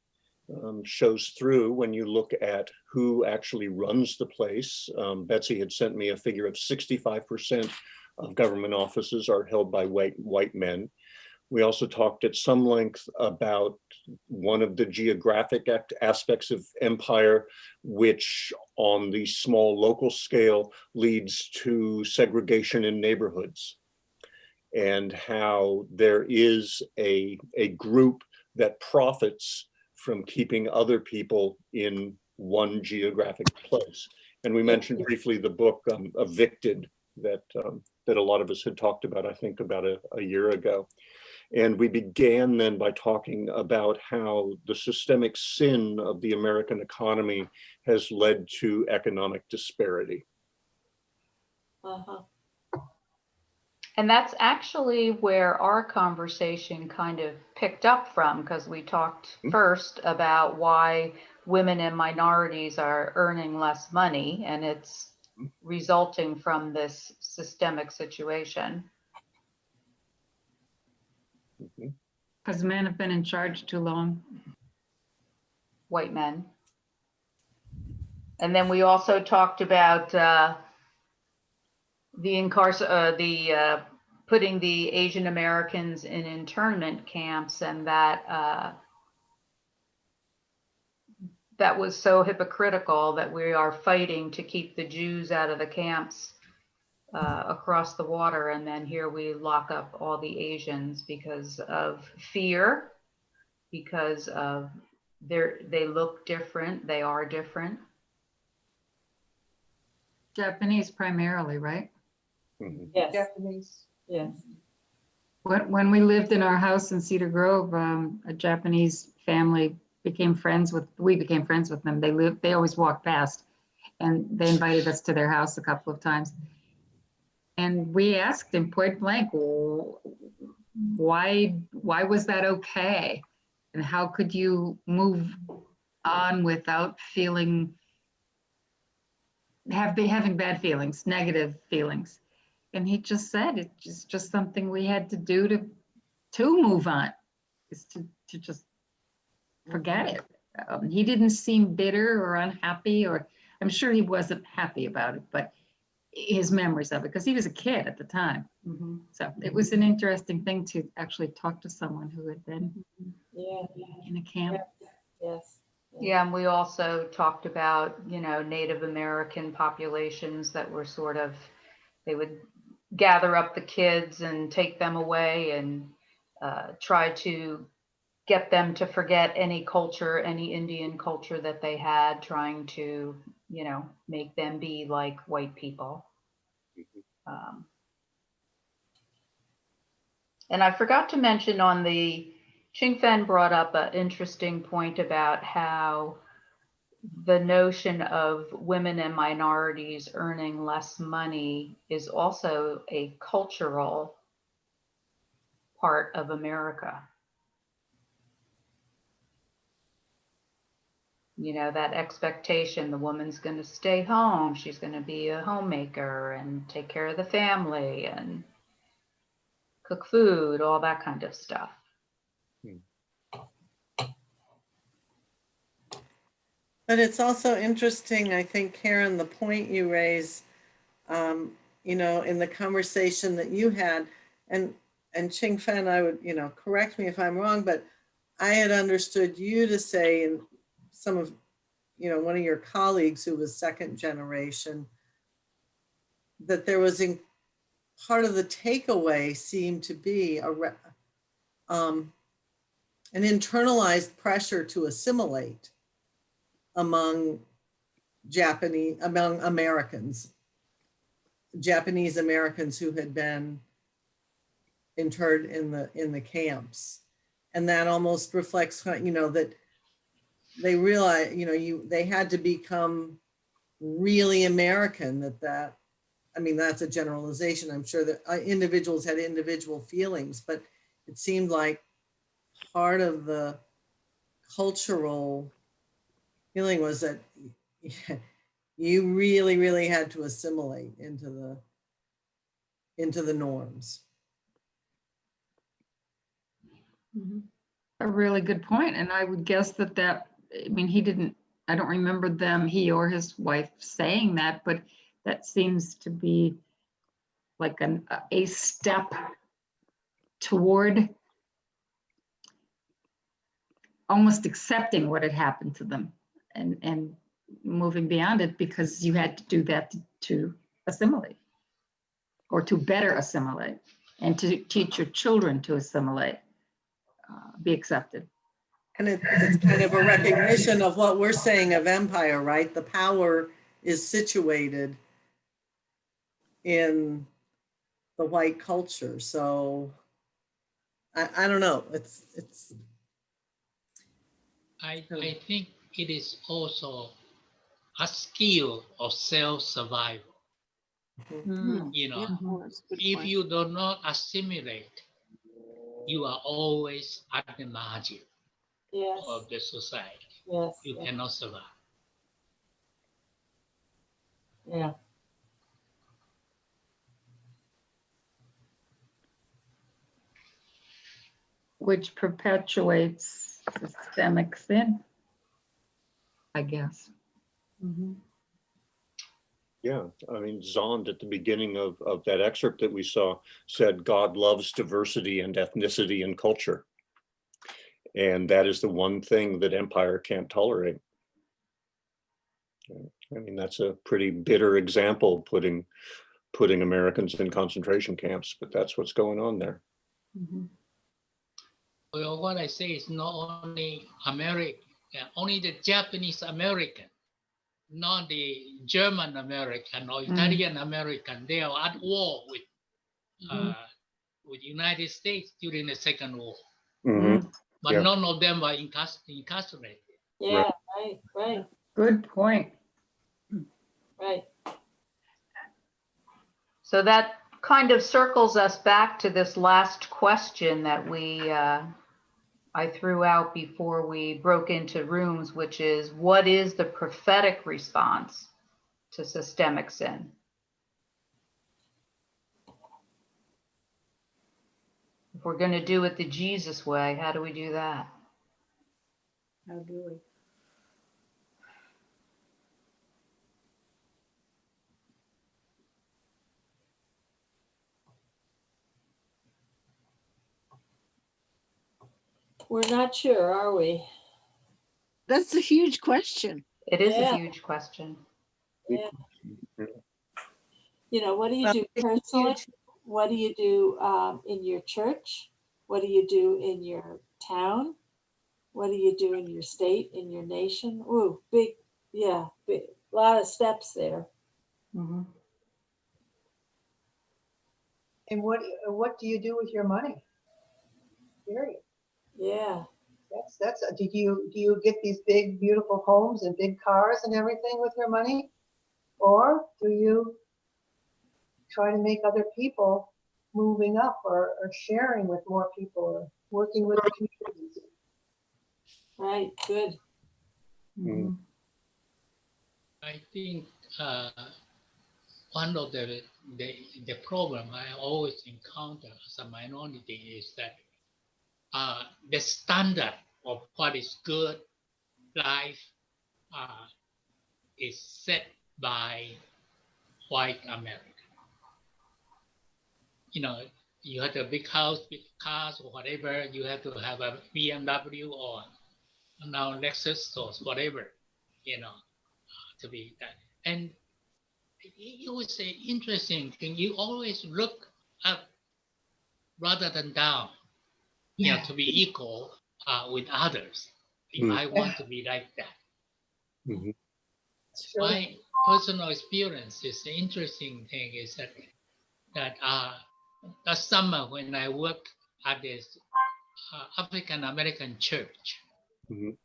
shows through when you look at who actually runs the place. Betsy had sent me a figure of 65% of government offices are held by white men. We also talked at some length about one of the geographic aspects of empire, which on the small local scale leads to segregation in neighborhoods, and how there is a group that profits from keeping other people in one geographic place. And we mentioned briefly the book Evicted that a lot of us had talked about, I think about a year ago. And we began then by talking about how the systemic sin of the American economy has led to economic disparity. uh-huh. And that's actually where our conversation kind of picked up from, because we talked first about why women and minorities are earning less money, and it's resulting from this systemic situation. Because men have been in charge too long. White men. And then we also talked about putting the Asian Americans in internment camps, and that that was so hypocritical that we are fighting to keep the Jews out of the camps across the water, and then here we lock up all the Asians because of fear, because of they look different, they are different. Japanese primarily, right? Mhm. Yes, Japanese. yes. When we lived in our house in Cedar Grove, a Japanese family we became friends with them. They always walked past, and they invited us to their house a couple of times. And we asked him point blank, why was that okay? And how could you move on without having bad feelings, negative feelings? And he just said it's just something we had to do to move on, is to just forget it. He didn't seem bitter or unhappy, or I'm sure he wasn't happy about it, but his memories of it, because he was a kid at the time. So it was an interesting thing to actually talk to someone who had been Yeah, in a camp. yes. Yeah, and we also talked about, Native American populations that were they would gather up the kids and take them away and try to get them to forget any culture, any Indian culture that they had, trying to, make them be like white people. And I forgot to mention Ching Fen brought up an interesting point about how the notion of women and minorities earning less money is also a cultural part of America. That expectation, the woman's going to stay home, she's going to be a homemaker and take care of the family and cook food, all that kind of stuff. But it's also interesting, I think, Karen, the point you raise, in the conversation that you had, and Ching Fen, I would, correct me if I'm wrong, but I had understood you to say, and some of, one of your colleagues who was second generation, that there was part of the takeaway seemed to be an internalized pressure to assimilate among Americans, Japanese Americans who had been interred in the camps. And that almost reflects, that they realize, they had to become really American, that's a generalization. I'm sure that individuals had individual feelings, but it seemed like part of the cultural feeling was that you really, really had to assimilate into the norms. A really good point. And I would guess I don't remember he or his wife saying that, but that seems to be like a step toward almost accepting what had happened to them and moving beyond it, because you had to do that to assimilate, or to better assimilate, and to teach your children to assimilate, be accepted. And it's kind of a recognition of what we're saying of empire, right? The power is situated in the white culture. So I don't know. I think it is also a skill of self-survival. Yeah, well, that's a good If point. you do not assimilate, you are always at the margin Yes, of the society. yes. You yes. cannot survive. Yeah. Which perpetuates systemic sin, I guess. Yeah, I mean, Zond at the beginning of that excerpt that we saw said, God loves diversity and ethnicity and culture. And that is the one thing that empire can't tolerate. I mean, that's a pretty bitter example, putting Americans in concentration camps, but that's what's going on there. Well, what I say is not only American, only the Japanese American not the German American or Italian American. They are at war with United States during the Second War, but Yeah. none of them were incarcerated. Yeah, right. Good point. So that kind of circles us back to this last question that I threw out before we broke into rooms, which is, what is the prophetic response to systemic sin? If we're going to do it the Jesus way, how do we do that? How do we? We're not sure, are we? That's a huge question. It is Yeah. a huge question. Yeah. You know, what do you Well, do it's personally? huge. What do you do in your church? What do you do in your town? What do you do in your state, in your nation? Ooh, big, lot of steps there. Mm-hmm. And what do you do with your money? Period. Yeah. That's do you get these big beautiful homes and big cars and everything with your money, or do you try to make other people moving up or sharing with more people or working with the communities? Right. Good. Mm-hmm. I think one of the problem I always encounter as a minority is that the standard of what is good life is set by white America. You know, you have a big house, big cars, or whatever. You have to have a BMW or now Lexus or whatever, you know, to be that. And it was an interesting thing. You always look up rather than down, you know, to be equal with others. I want to be like that. Mhm. Sure. My personal experience is the interesting thing is that last summer when I worked at this African American church, Mhm.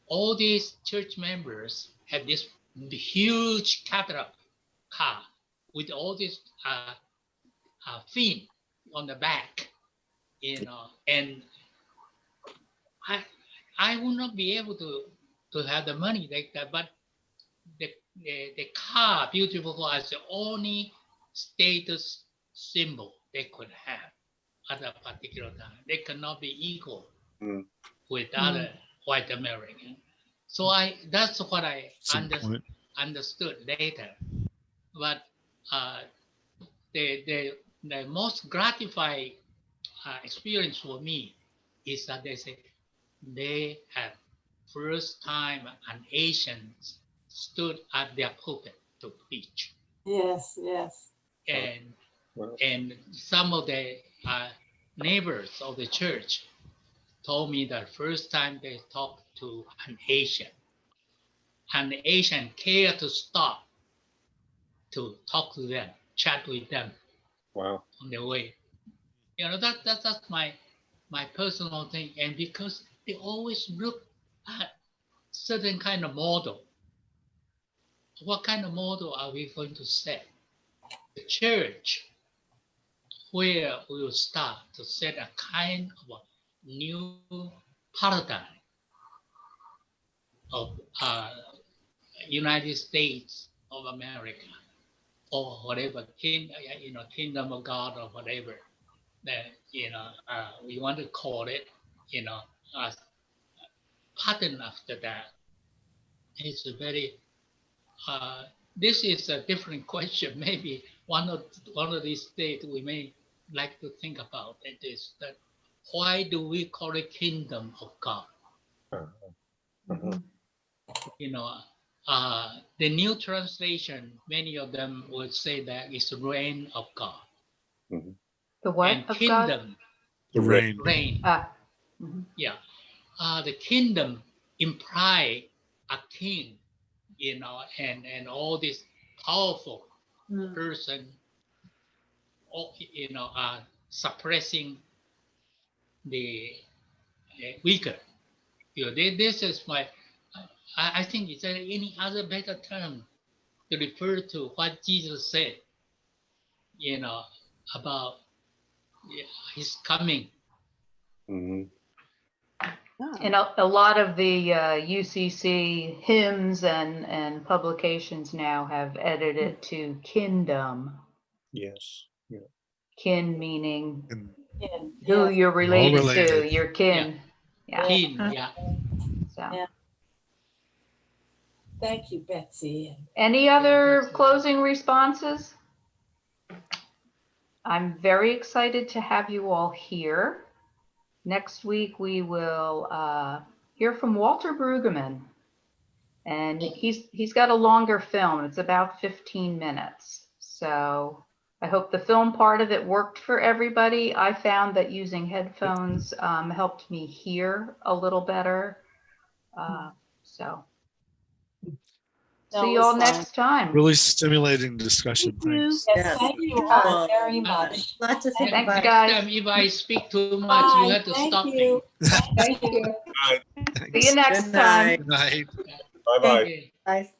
all these church members have this huge catalog car with all this theme on the back, you know, and I would not be able to have the money like that, but the car, beautiful car, is the only status symbol they could have at a particular time. They cannot be equal with other white Americans. So that's what I understood later. But the most gratifying experience for me is that they say they have first time an Asian stood at their pulpit to preach. Yes. And some of the neighbors of the church told me that first time they talked to an Asian cared to stop to talk to them, chat with them. Wow. On the way. You know, that's my personal thing. And because they always look at certain kind of model. What kind of model are we going to set? The church where we will start to set a kind of a new paradigm of United States of America or whatever, kingdom of God or whatever that, we want to call it, as pattern after that. It's a very, this is a different question. Maybe one of these days we may like to think about it is that why do we call it kingdom of God? You know, the new translation, many of them would say that it's the reign of God. The what And of kingdom, The rain. reign. God? Yeah. The kingdom imply a king, and all this powerful Mm. person, suppressing the weaker. This is my. I think is there any other better term to refer to what Jesus said, about his coming. Mhm. And a lot of the UCC hymns and publications now have edited to kingdom. Yes. Yeah. Kin meaning And who Yes. you're related to, related. your kin. Yeah. King, Huh? yeah. So, Yeah. Thank you, Betsy. any other closing responses? I'm very excited to have you all here. Next week we will hear from Walter Brueggemann, and he's got a longer film. It's about 15 minutes. So I hope the film part of it worked for everybody. I found that using headphones helped me hear a little better. So No, see it you was all fun. next time. Really stimulating discussion. Thank you. Thanks. Yes, Yes. thank you Yeah. all very much. Lots to think Thanks, about. guys. Next time, if I speak too much, you Bye. have to Thank stop you. me. Thank you. See you Thanks. next Good time. night. Good night. Bye-bye. Okay. Bye.